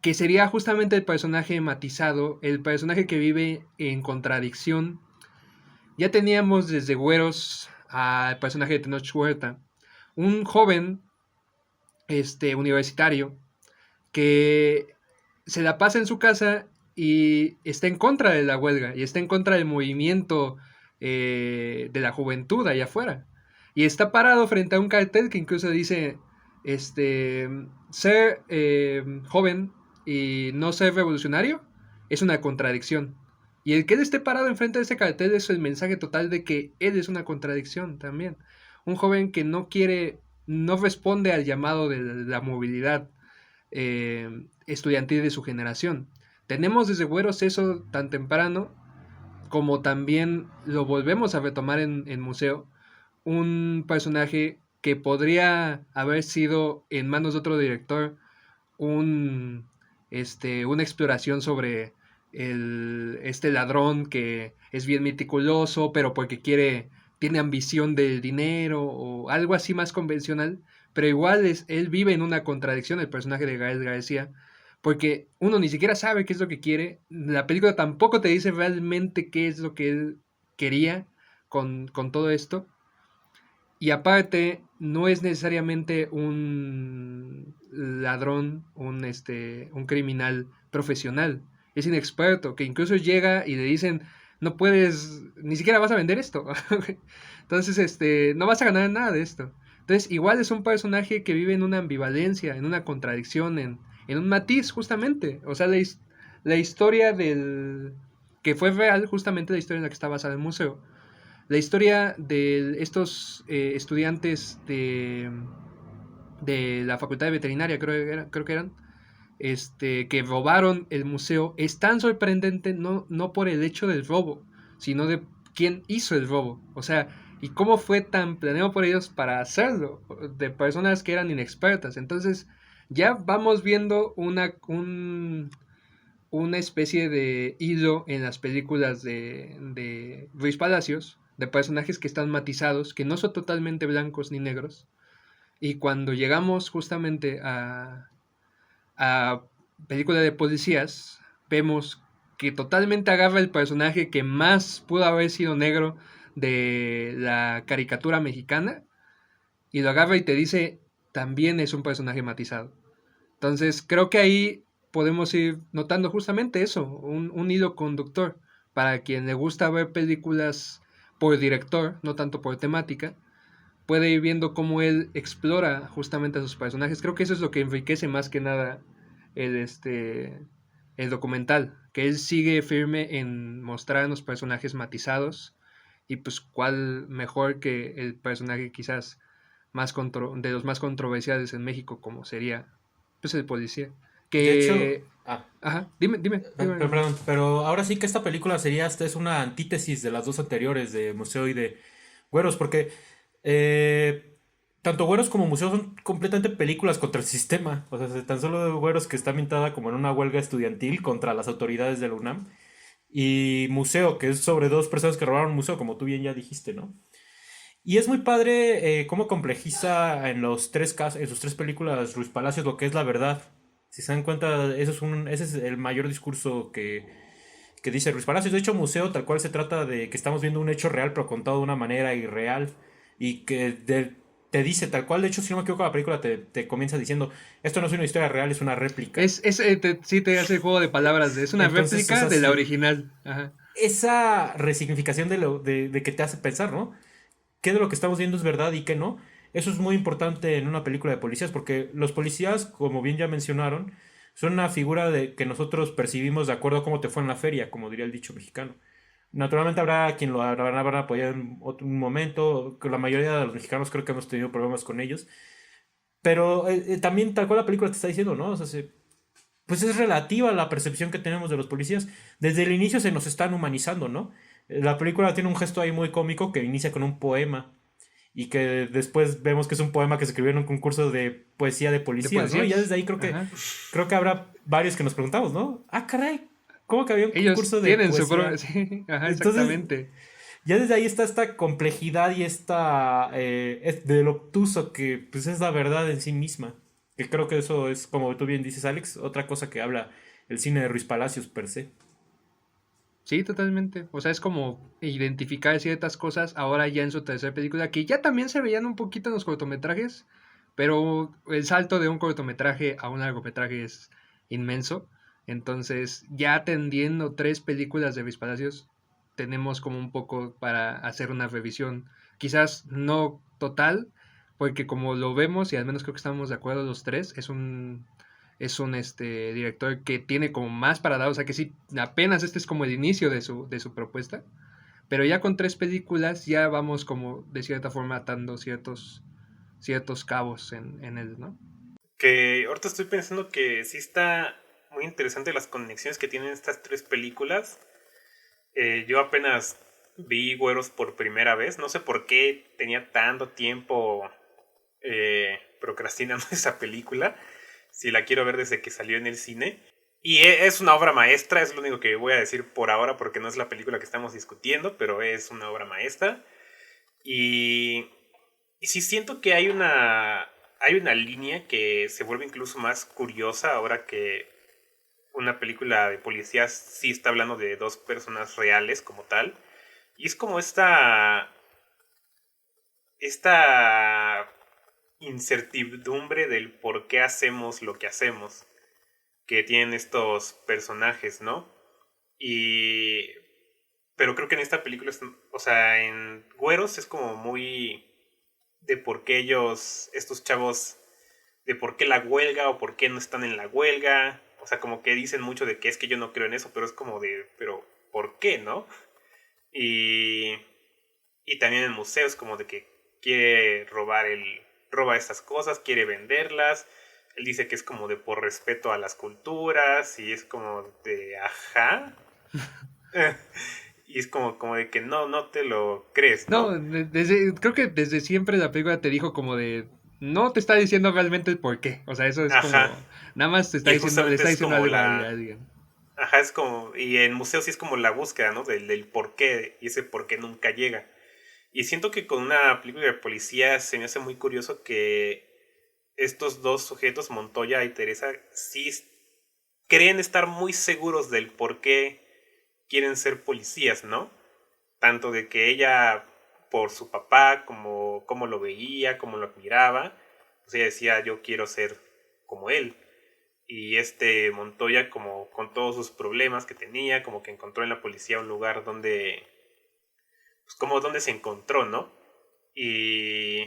que sería justamente el personaje matizado, el personaje que vive en contradicción. Ya teníamos desde Güeros al personaje de Tenoch Huerta, un joven universitario que se la pasa en su casa y está en contra de la huelga y está en contra del movimiento de la juventud allá afuera. Y está parado frente a un cartel que incluso dice, ser joven y no ser revolucionario es una contradicción. Y el que él esté parado enfrente de ese cartel es el mensaje total de que él es una contradicción también. Un joven que no quiere, no responde al llamado de la movilidad estudiantil de su generación. Tenemos desde Güeros eso tan temprano como también lo volvemos a retomar en Museo, un personaje que podría haber sido en manos de otro director un, una exploración sobre este ladrón que es bien meticuloso, pero porque tiene ambición del dinero o algo así más convencional, pero igual él vive en una contradicción, el personaje de Gael García, porque uno ni siquiera sabe qué es lo que quiere, la película tampoco te dice realmente qué es lo que él quería con todo esto, y aparte, no es necesariamente un ladrón, un criminal profesional. Es inexperto, que incluso llega y le dicen, no puedes, ni siquiera vas a vender esto. Entonces, no vas a ganar nada de esto. Entonces, igual es un personaje que vive en una ambivalencia, en una contradicción, en un matiz, justamente. O sea, la historia que fue real, justamente la historia en la que está basada el museo, la historia de estos estudiantes de la Facultad de Veterinaria, creo que eran, que robaron el museo, es tan sorprendente no por el hecho del robo, sino de quién hizo el robo. O sea, y cómo fue tan planeado por ellos para hacerlo, de personas que eran inexpertas. Entonces, ya vamos viendo una especie de hilo en las películas de Ruiz Palacios, de personajes que están matizados, que no son totalmente blancos ni negros. Y cuando llegamos justamente a película de policías, vemos que totalmente agarra el personaje que más pudo haber sido negro de la caricatura mexicana y lo agarra y te dice, también es un personaje matizado. Entonces creo que ahí podemos ir notando justamente eso, un hilo conductor para quien le gusta ver películas por director, no tanto por temática, puede ir viendo cómo él explora justamente a sus personajes. Creo que eso es lo que enriquece más que nada el, este, el documental, que él sigue firme en mostrar a los personajes matizados y pues cuál mejor que el personaje quizás de los más controversiales en México, como sería pues el policía. De hecho, Que... Ajá, dime. perdón, pero ahora sí que esta película sería, esta es una antítesis de las dos anteriores, de Museo y de Güeros, porque eh, tanto Güeros como Museo son completamente películas contra el sistema. O sea, tan solo de Güeros, que está ambientada como en una huelga estudiantil contra las autoridades de la UNAM, y Museo, que es sobre dos personas que robaron un museo, como tú bien ya dijiste, ¿no? Y es muy padre cómo complejiza en los tres casos, en sus tres películas, Ruiz Palacios, lo que es la verdad. Si se dan cuenta, ese es el mayor discurso que dice Ruiz Palacios. De hecho, Museo tal cual se trata de que estamos viendo un hecho real, pero contado de una manera irreal. Y te dice tal cual. De hecho, si no me equivoco, la película te comienza diciendo, esto no es una historia real, es una réplica. Sí te hace el juego de palabras, es una Entonces, o réplica sea, de la sí, original. Ajá. esa resignificación de que te hace pensar, ¿no? ¿Qué de lo que estamos viendo es verdad y qué no? Eso es muy importante en una película de policías, porque los policías, como bien ya mencionaron, son una figura que nosotros percibimos de acuerdo a cómo te fue en la feria, como diría el dicho mexicano. Naturalmente habrá quien lo habrá apoyado en un momento, que la mayoría de los mexicanos creo que hemos tenido problemas con ellos, pero también tal cual la película te está diciendo, ¿no? O sea, pues es relativa la percepción que tenemos de los policías. Desde el inicio se nos están humanizando, ¿no? La película tiene un gesto ahí muy cómico que inicia con un poema y que después vemos que es un poema que se escribió en un concurso de poesía de ¿De policías, ¿no? Y ya policías? desde ahí Ajá. creo que habrá varios que nos preguntamos, ¿no? Ah, caray, ¿cómo que había un Ellos concurso de tienen su propio... poesía? Sí, ajá, Entonces, exactamente. ya desde ahí está esta complejidad y esta del obtuso que pues es la verdad en sí misma. Que creo que eso es, como tú bien dices, Alex, otra cosa que habla el cine de Ruiz Palacios per se. Sí, totalmente. O sea, es como identificar ciertas cosas ahora ya en su tercera película, que ya también se veían un poquito en los cortometrajes, pero el salto de un cortometraje a un largometraje es inmenso. Entonces, ya teniendo tres películas de Luis Palacios, tenemos como un poco para hacer una revisión. Quizás no total, porque como lo vemos, y al menos creo que estamos de acuerdo los tres, es un director que tiene como más para dar, o sea que sí, apenas este es como el inicio de su propuesta, pero ya con tres películas ya vamos como de cierta forma atando ciertos cabos en él, ¿no? Que ahorita estoy pensando que sí está muy interesante las conexiones que tienen estas tres películas. Yo apenas vi Güeros por primera vez. No sé por qué tenía tanto tiempo procrastinando esa película. Si la quiero ver desde que salió en el cine. Y es una obra maestra, es lo único que voy a decir por ahora porque no es la película que estamos discutiendo, pero es una obra maestra. Y, y sí siento que hay una línea que se vuelve incluso más curiosa ahora que una película de policías sí está hablando de dos personas reales como tal. Y es como esta incertidumbre del por qué hacemos lo que hacemos que tienen estos personajes, ¿no? Y pero creo que en esta película, o sea, en Güeros es como muy de por qué estos chavos, de por qué la huelga o por qué no están en la huelga. O sea, como que dicen mucho de que es que yo no creo en eso, pero es como de, pero ¿por qué, no? Y, y también en museos como de que quiere roba estas cosas, quiere venderlas. Él dice que es como de por respeto a las culturas y es como de, ajá. Y es como de que no te lo crees, ¿no? No, creo que desde siempre la película te dijo como de, no te está diciendo realmente el por qué, o sea, eso es Ajá. como, nada más te está Y diciendo, le justamente está es diciendo como algo a la... alguien. Ajá, es como... Y en museos sí es como la búsqueda, ¿no? Del por qué. Y ese por qué nunca llega. Y siento que con una película de policía se me hace muy curioso que estos dos sujetos, Montoya y Teresa, sí creen estar muy seguros del por qué quieren ser policías, ¿no? Tanto de que ella, por su papá, como lo veía, como lo admiraba, pues ella decía, yo quiero ser como él. Y este Montoya, como con todos sus problemas que tenía, como que encontró en la policía un lugar donde, pues como donde se encontró, ¿no? Y,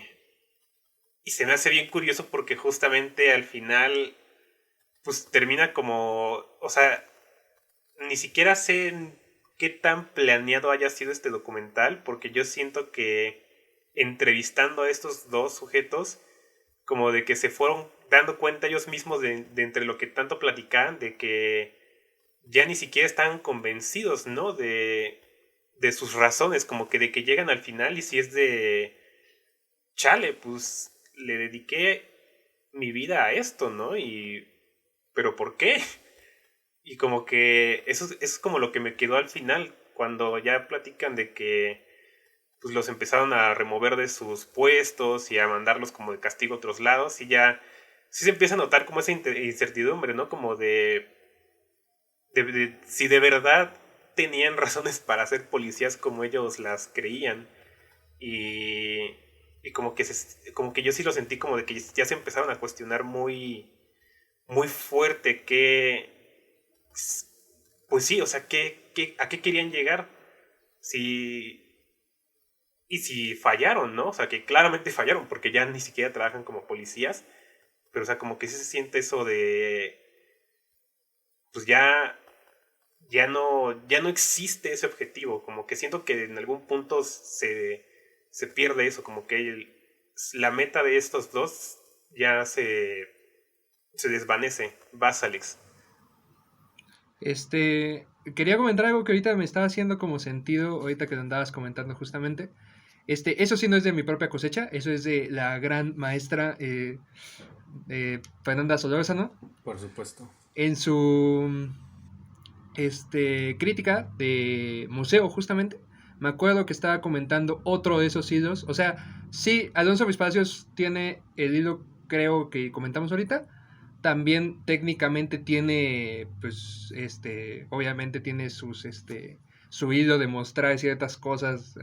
y se me hace bien curioso porque justamente al final, pues termina como, o sea, ni siquiera sé qué tan planeado haya sido este documental, porque yo siento que entrevistando a estos dos sujetos, como de que se fueron dando cuenta ellos mismos de entre lo que tanto platicaban, de que ya ni siquiera estaban convencidos, ¿no? De sus razones, como que de que llegan al final y si es de, chale, pues le dediqué mi vida a esto, ¿no? ¿pero por qué? Y como que eso es como lo que me quedó al final, cuando ya platican de que pues los empezaron a remover de sus puestos y a mandarlos como de castigo a otros lados y ya sí se empieza a notar como esa incertidumbre, ¿no? Como de si de verdad tenían razones para ser policías como ellos las creían. Y, y como que yo sí lo sentí como de que ya se empezaron a cuestionar muy fuerte pues sí, o sea, a qué querían llegar. Si, y si fallaron, ¿no? O sea, que claramente fallaron porque ya ni siquiera trabajan como policías. Pero, o sea, como que sí se siente eso de, pues ya no existe ese objetivo. Como que siento que en algún punto se pierde eso. Como que la meta de estos dos ya se desvanece. Vas, Alex. Quería comentar algo que ahorita me estaba haciendo como sentido, ahorita que lo andabas comentando justamente. Eso sí no es de mi propia cosecha, eso es de la gran maestra Fernanda Solórzano. Por supuesto. En su crítica de museo, justamente, me acuerdo que estaba comentando otro de esos hilos. O sea, sí, Alonso Palacios tiene el hilo, creo que comentamos ahorita. También técnicamente tiene, pues, obviamente tiene su hilo de mostrar ciertas cosas,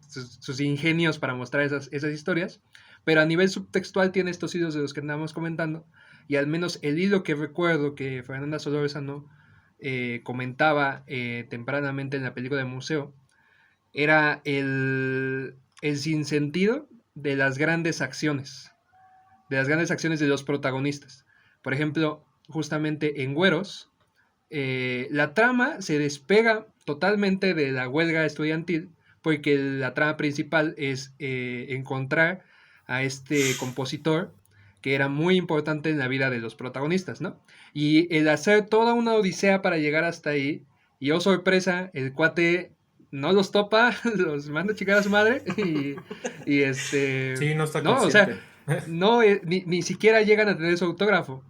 sus ingenios para mostrar esas historias. Pero a nivel subtextual tiene estos hilos de los que andamos comentando. Y al menos el hilo que recuerdo que Fernanda Solórzano comentaba tempranamente en la película de museo era el sinsentido de las grandes acciones de los protagonistas. Por ejemplo, justamente en Güeros, la trama se despega totalmente de la huelga estudiantil porque la trama principal es encontrar a este compositor que era muy importante en la vida de los protagonistas, ¿no? Y el hacer toda una odisea para llegar hasta ahí, y oh sorpresa, el cuate no los topa, los manda a chingar a su madre, Sí, no está no, o sea, consciente. no, ni siquiera llegan a tener su autógrafo.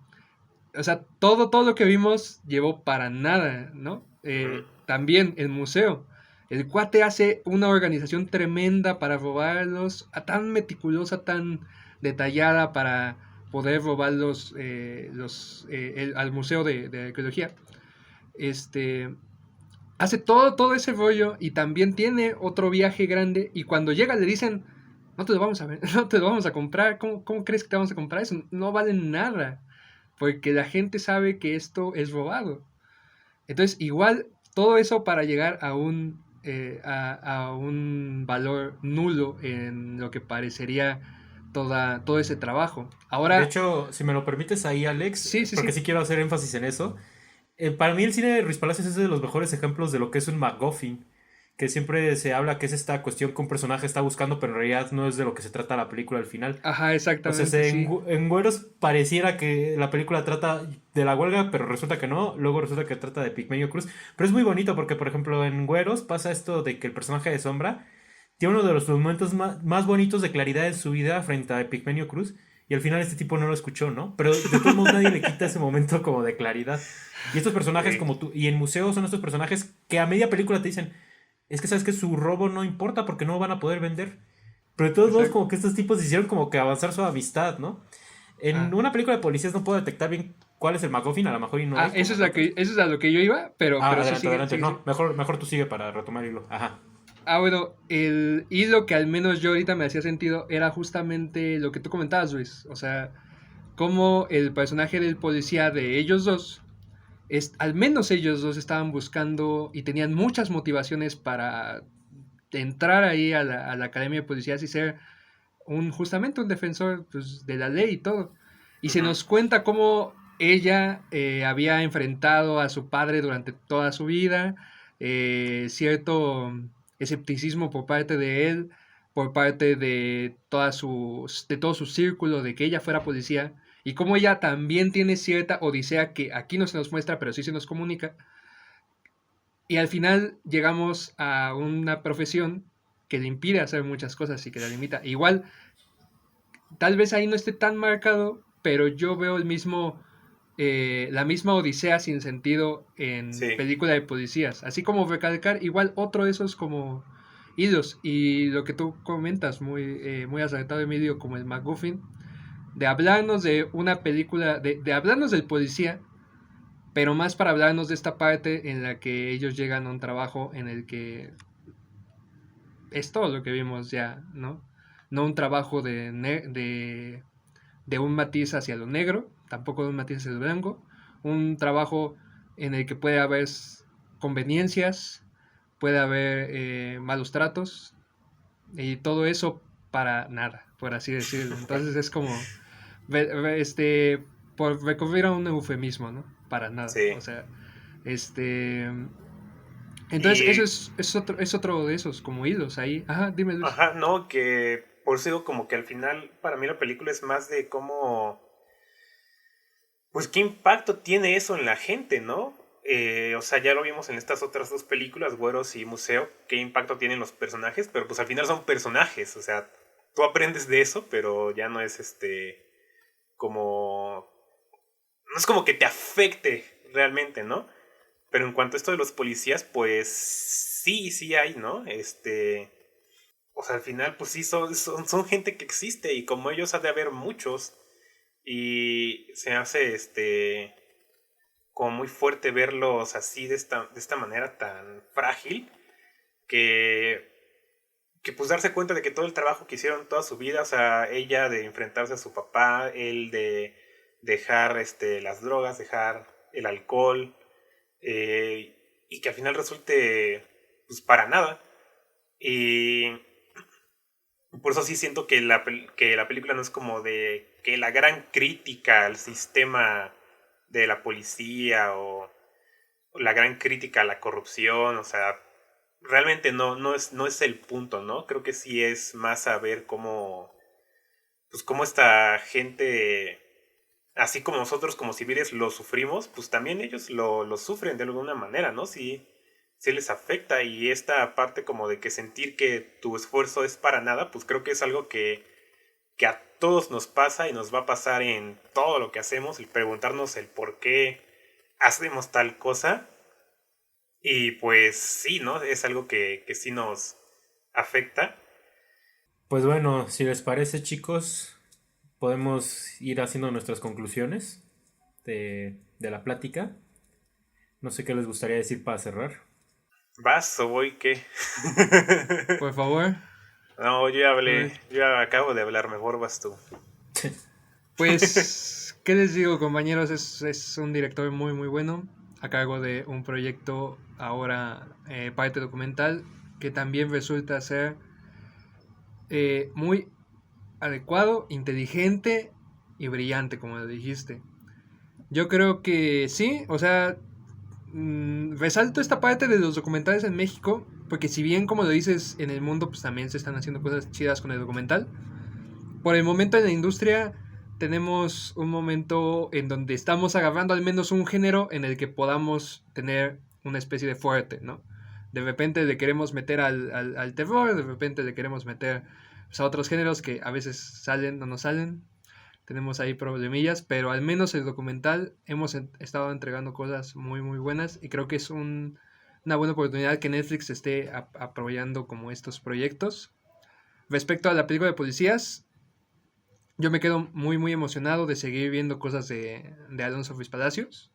O sea, todo lo que vimos llevó para nada, ¿no? Ujú. También el museo. El cuate hace una organización tremenda para robarlos, tan meticulosa, tan detallada para poder robarlos al museo de arqueología. Este, hace todo ese rollo y también tiene otro viaje grande y cuando llega le dicen, no te lo vamos a ver, no te lo vamos a comprar, ¿cómo crees que te vamos a comprar eso? No vale nada, porque la gente sabe que esto es robado. Entonces, igual, todo eso para llegar a un valor nulo en lo que parecería todo ese trabajo. De Ahora, hecho, si me lo permites ahí, Alex, sí, sí, porque sí. sí quiero hacer énfasis en eso. Para mí el cine de Ruiz Palacios es de los mejores ejemplos de lo que es un MacGuffin, que siempre se habla que es esta cuestión que un personaje está buscando, pero en realidad no es de lo que se trata la película al final. Ajá, O sea, exactamente, sí. En Güeros pareciera que la película trata de la huelga, pero resulta que no. Luego resulta que trata de Pigmenio Cruz. Pero es muy bonito porque, por ejemplo, en Güeros pasa esto de que el personaje de Sombra tiene uno de los momentos más bonitos de claridad en su vida frente a Pigmenio Cruz. Y al final este tipo no lo escuchó, ¿no? Pero de todos modos nadie le quita ese momento como de claridad. Y estos personajes Sí. como tú, y en museo son estos personajes que a media película te dicen, es que sabes que su robo no importa porque no van a poder vender. Pero de todos modos Exacto. como que estos tipos hicieron como que avanzar su amistad, ¿no? En Ah, una película de policías no puedo detectar bien cuál es el MacGuffin, a lo mejor y no hay eso como es en otras. eso es a lo que yo iba, Ah, pero sí, adelante, sigue, adelante. sigue, sigue. No, mejor tú sigue para retomar el hilo. Ajá. Bueno, el hilo que al menos yo ahorita me hacía sentido era justamente lo que tú comentabas, Luis. O sea, cómo el personaje del policía de ellos dos, al menos ellos dos estaban buscando y tenían muchas motivaciones para entrar ahí a la academia de policías y ser justamente un defensor pues, de la ley y todo. Y se Ujú. nos cuenta cómo ella había enfrentado a su padre durante toda su vida, cierto escepticismo por parte de él, por parte de, de todo su círculo, de que ella fuera policía, y como ella también tiene cierta odisea que aquí no se nos muestra, pero sí se nos comunica, y al final llegamos a una profesión que le impide hacer muchas cosas y que la limita. Igual, tal vez ahí no esté tan marcado, pero yo veo la misma odisea sin sentido en Sí. película de policías. Así como recalcar igual otro de esos como hilos. Y lo que tú comentas, muy acertado, Emilio, como el MacGuffin, de hablarnos de una película, de hablarnos del policía, pero más para hablarnos de esta parte en la que ellos llegan a un trabajo en el que es todo lo que vimos ya, ¿no? No un trabajo de un matiz hacia lo negro, tampoco de un matiz hacia lo blanco, un trabajo en el que puede haber conveniencias, puede haber malos tratos y todo eso para nada, por así decirlo. Entonces es como, por recurrir a un eufemismo, ¿no? Para nada. Sí. O sea, este... Entonces eso Y, es otro de esos como hilos ahí. Ajá, dime Luis. ajá, no, que por eso digo como que al final para mí la película es más de cómo, pues qué impacto tiene eso en la gente, ¿no? O sea, ya lo vimos en estas otras dos películas, Güeros y Museo, qué impacto tienen los personajes, pero pues al final son personajes, o sea, tú aprendes de eso, pero ya no es como, no es como que te afecte realmente, ¿no? Pero en cuanto a esto de los policías, pues sí hay, ¿no? O sea, al final, pues sí, son gente que existe y como ellos ha de haber muchos. Y se hace, como muy fuerte verlos así, de esta manera tan frágil, que, que pues darse cuenta de que todo el trabajo que hicieron toda su vida, o sea, ella de enfrentarse a su papá, él de dejar, las drogas, dejar el alcohol, y que al final resulte, pues para nada. Y por eso sí siento que que la película no es como de que la gran crítica al sistema de la policía o la gran crítica a la corrupción, o sea, realmente no es el punto, ¿no? Creo que sí es más saber cómo, pues cómo esta gente, así como nosotros como civiles lo sufrimos, pues también ellos lo sufren de alguna manera, ¿no? Sí, sí les afecta y esta parte como de que sentir que tu esfuerzo es para nada, pues creo que es algo que a todos nos pasa y nos va a pasar en todo lo que hacemos, el preguntarnos el por qué hacemos tal cosa. Y pues sí, ¿no? Es algo que sí nos afecta. Pues bueno, si les parece, chicos, podemos ir haciendo nuestras conclusiones de la plática. No sé qué les gustaría decir para cerrar. ¿Vas o voy qué? Por favor. No, yo ya hablé, Luis. yo ya acabo de hablar, mejor vas tú. Pues, ¿qué les digo, compañeros? Es un director muy bueno, a cargo de un proyecto ahora parte documental, que también resulta ser muy adecuado, inteligente y brillante, como lo dijiste. Yo creo que sí, o sea, resalto esta parte de los documentales en México, porque si bien, como lo dices, en el mundo pues también se están haciendo cosas chidas con el documental, por el momento en la industria tenemos un momento en donde estamos agarrando al menos un género en el que podamos tener una especie de fuerte, ¿no? De repente le queremos meter al terror, de repente le queremos meter pues, a otros géneros que a veces salen o no salen. Tenemos ahí problemillas, pero al menos el documental hemos estado entregando cosas muy buenas y creo que es una buena oportunidad que Netflix esté apoyando como estos proyectos. Respecto a la película de policías, yo me quedo muy emocionado de seguir viendo cosas de Alonso Ruiz Palacios.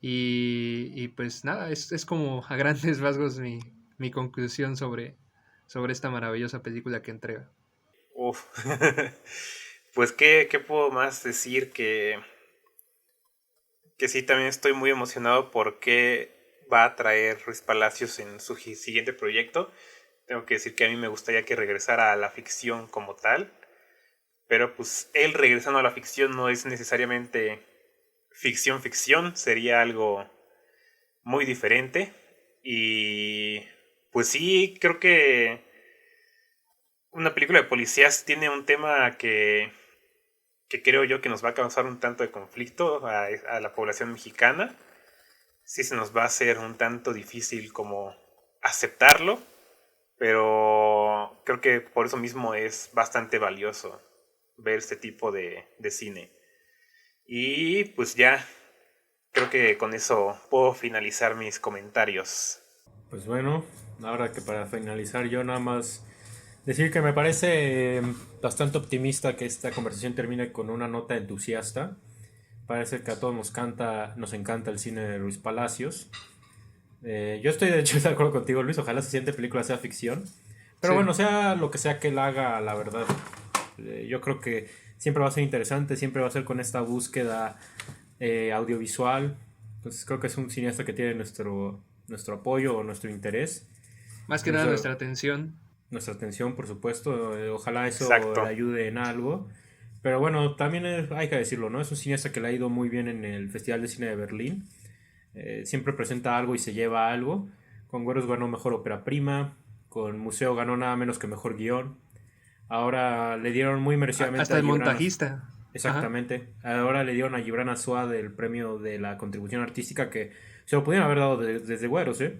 Y pues nada, es como a grandes rasgos mi conclusión sobre esta maravillosa película que entrega. Uf. Pues, ¿qué puedo más decir? Que sí, también estoy muy emocionado porque va a traer Ruiz Palacios en su siguiente proyecto. Tengo que decir que a mí me gustaría que regresara a la ficción como tal. Pero pues él regresando a la ficción no es necesariamente ficción sería algo muy diferente. Y pues sí, creo que una película de policías tiene un tema que creo yo que nos va a causar un tanto de conflicto a la población mexicana. Sí se nos va a hacer un tanto difícil como aceptarlo, pero creo que por eso mismo es bastante valioso ver este tipo de cine. Y pues ya, creo que con eso puedo finalizar mis comentarios. Pues bueno, ahora que para finalizar yo nada más decir que me parece bastante optimista que esta conversación termine con una nota entusiasta. Parece que a todos nos encanta el cine de Ruiz Palacios. Yo estoy de hecho de acuerdo contigo, Luis. Ojalá la siguiente película sea ficción. Pero Sí. bueno, sea lo que sea que él haga, la verdad, yo creo que siempre va a ser interesante, siempre va a ser con esta búsqueda audiovisual. Pues creo que es un cineasta que tiene nuestro apoyo o nuestro interés. Más que nada Incluso nuestra atención. nuestra atención, por supuesto. Ojalá eso le Exacto. ayude en algo. Pero bueno, también hay que decirlo, ¿no? Es un cineasta que le ha ido muy bien en el Festival de Cine de Berlín. Siempre presenta algo y se lleva algo. Con Güeros ganó mejor ópera prima. Con Museo ganó nada menos que mejor guión. Ahora le dieron muy merecidamente Hasta a el Gibran. montajista. Ajá. Exactamente. Ahora le dieron a Gibran Asuad el premio de la contribución artística que se lo pudieron haber dado desde Güeros, ¿eh?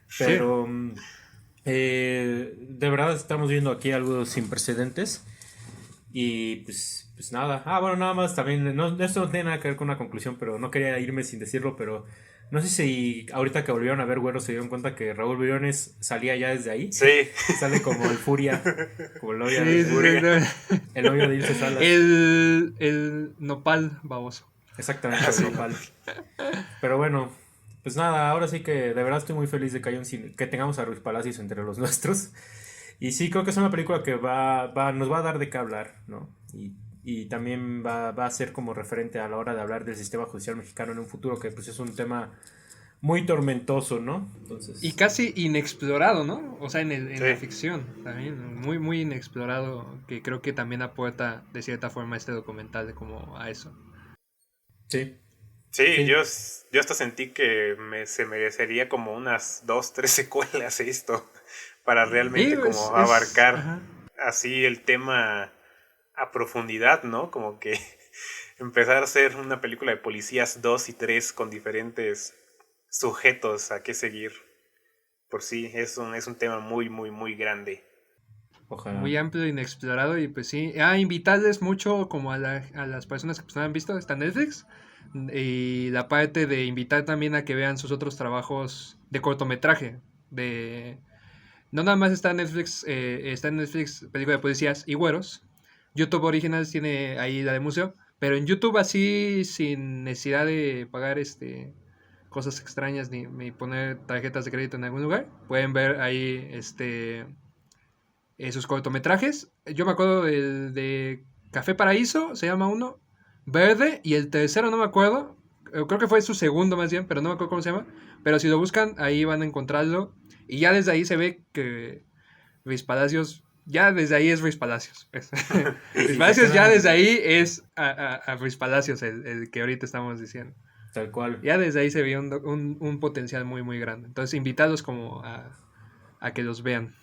Sí. Pero de verdad estamos viendo aquí algo sin precedentes. Y pues nada. Bueno, nada más también. No, esto no tiene nada que ver con una conclusión, pero no quería irme sin decirlo. Pero no sé si ahorita que volvieron a ver Güeros se dieron cuenta que Raúl Briones salía ya desde ahí. Sí. Sale como el Furia, como el novio, Sí, sí, sí, no. el novio de Ilse Salas. El nopal baboso. Exactamente, el nopal. Pero bueno, pues nada, ahora sí que de verdad estoy muy feliz de que haya que tengamos a Ruiz Palacios entre los nuestros. Y sí, creo que es una película que nos va a dar de qué hablar, ¿no? Y también va a ser como referente a la hora de hablar del sistema judicial mexicano en un futuro, que pues es un tema muy tormentoso, ¿no? Y Entonces, casi inexplorado, ¿no? O sea, en la Sí. ficción también. Muy, muy inexplorado. Que creo que también aporta de cierta forma este documental como a eso. sí, Sí, sí, yo hasta sentí que se merecería como unas 2, 3 secuelas esto para Y realmente como abarcar ajá. así el tema a profundidad, ¿no? Como que empezar a hacer una película de policías 2 y 3 con diferentes sujetos a qué seguir. Por sí, es un tema muy, muy, muy grande. ojalá. Muy amplio e inexplorado. Y pues sí. Invitarles mucho como a las personas que pues no han visto. Está Netflix. Y la parte de invitar también a que vean sus otros trabajos de cortometraje. De No nada más está en Netflix película de policías y güeros. YouTube Originals tiene ahí la de museo. Pero en YouTube así, sin necesidad de pagar cosas extrañas ni poner tarjetas de crédito en algún lugar, pueden ver ahí sus cortometrajes. Yo me acuerdo del de Café Paraíso, se llama uno. Verde, y el tercero no me acuerdo. Creo que fue su segundo más bien, pero no me acuerdo cómo se llama. Pero si lo buscan, ahí van a encontrarlo. Y ya desde ahí se ve que Luis Palacios, ya desde ahí es Luis Palacios. Y Luis si se Palacios ya quedan desde ahí es a Luis Palacios, el que ahorita estamos diciendo. tal cual. Ya desde ahí se vio un potencial muy, muy grande. Entonces, invitarlos como a que los vean.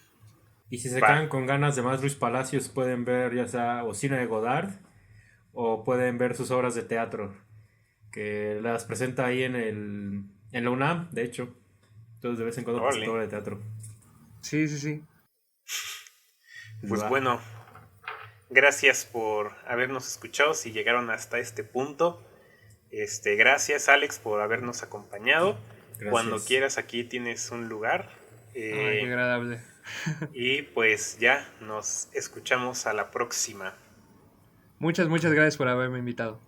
Y si se Va, quedan con ganas de más Ruiz Palacios, pueden ver ya sea o cine de Godard o pueden ver sus obras de teatro, que las presenta ahí en la UNAM, de hecho. Entonces de vez en cuando presenta órale. obra de teatro. Sí, sí, sí. Pues Pues va. bueno, gracias por habernos escuchado si llegaron hasta este punto. Gracias Alex por habernos acompañado. Cuando Gracias. quieras aquí tienes un lugar. Ay, qué Eh, agradable. y pues ya nos escuchamos a la próxima. Muchas, muchas gracias por haberme invitado.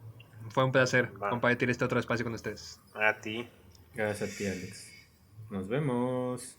Fue un placer Va, compartir este otro espacio con ustedes. a ti. Gracias a ti, Alex. Nos vemos.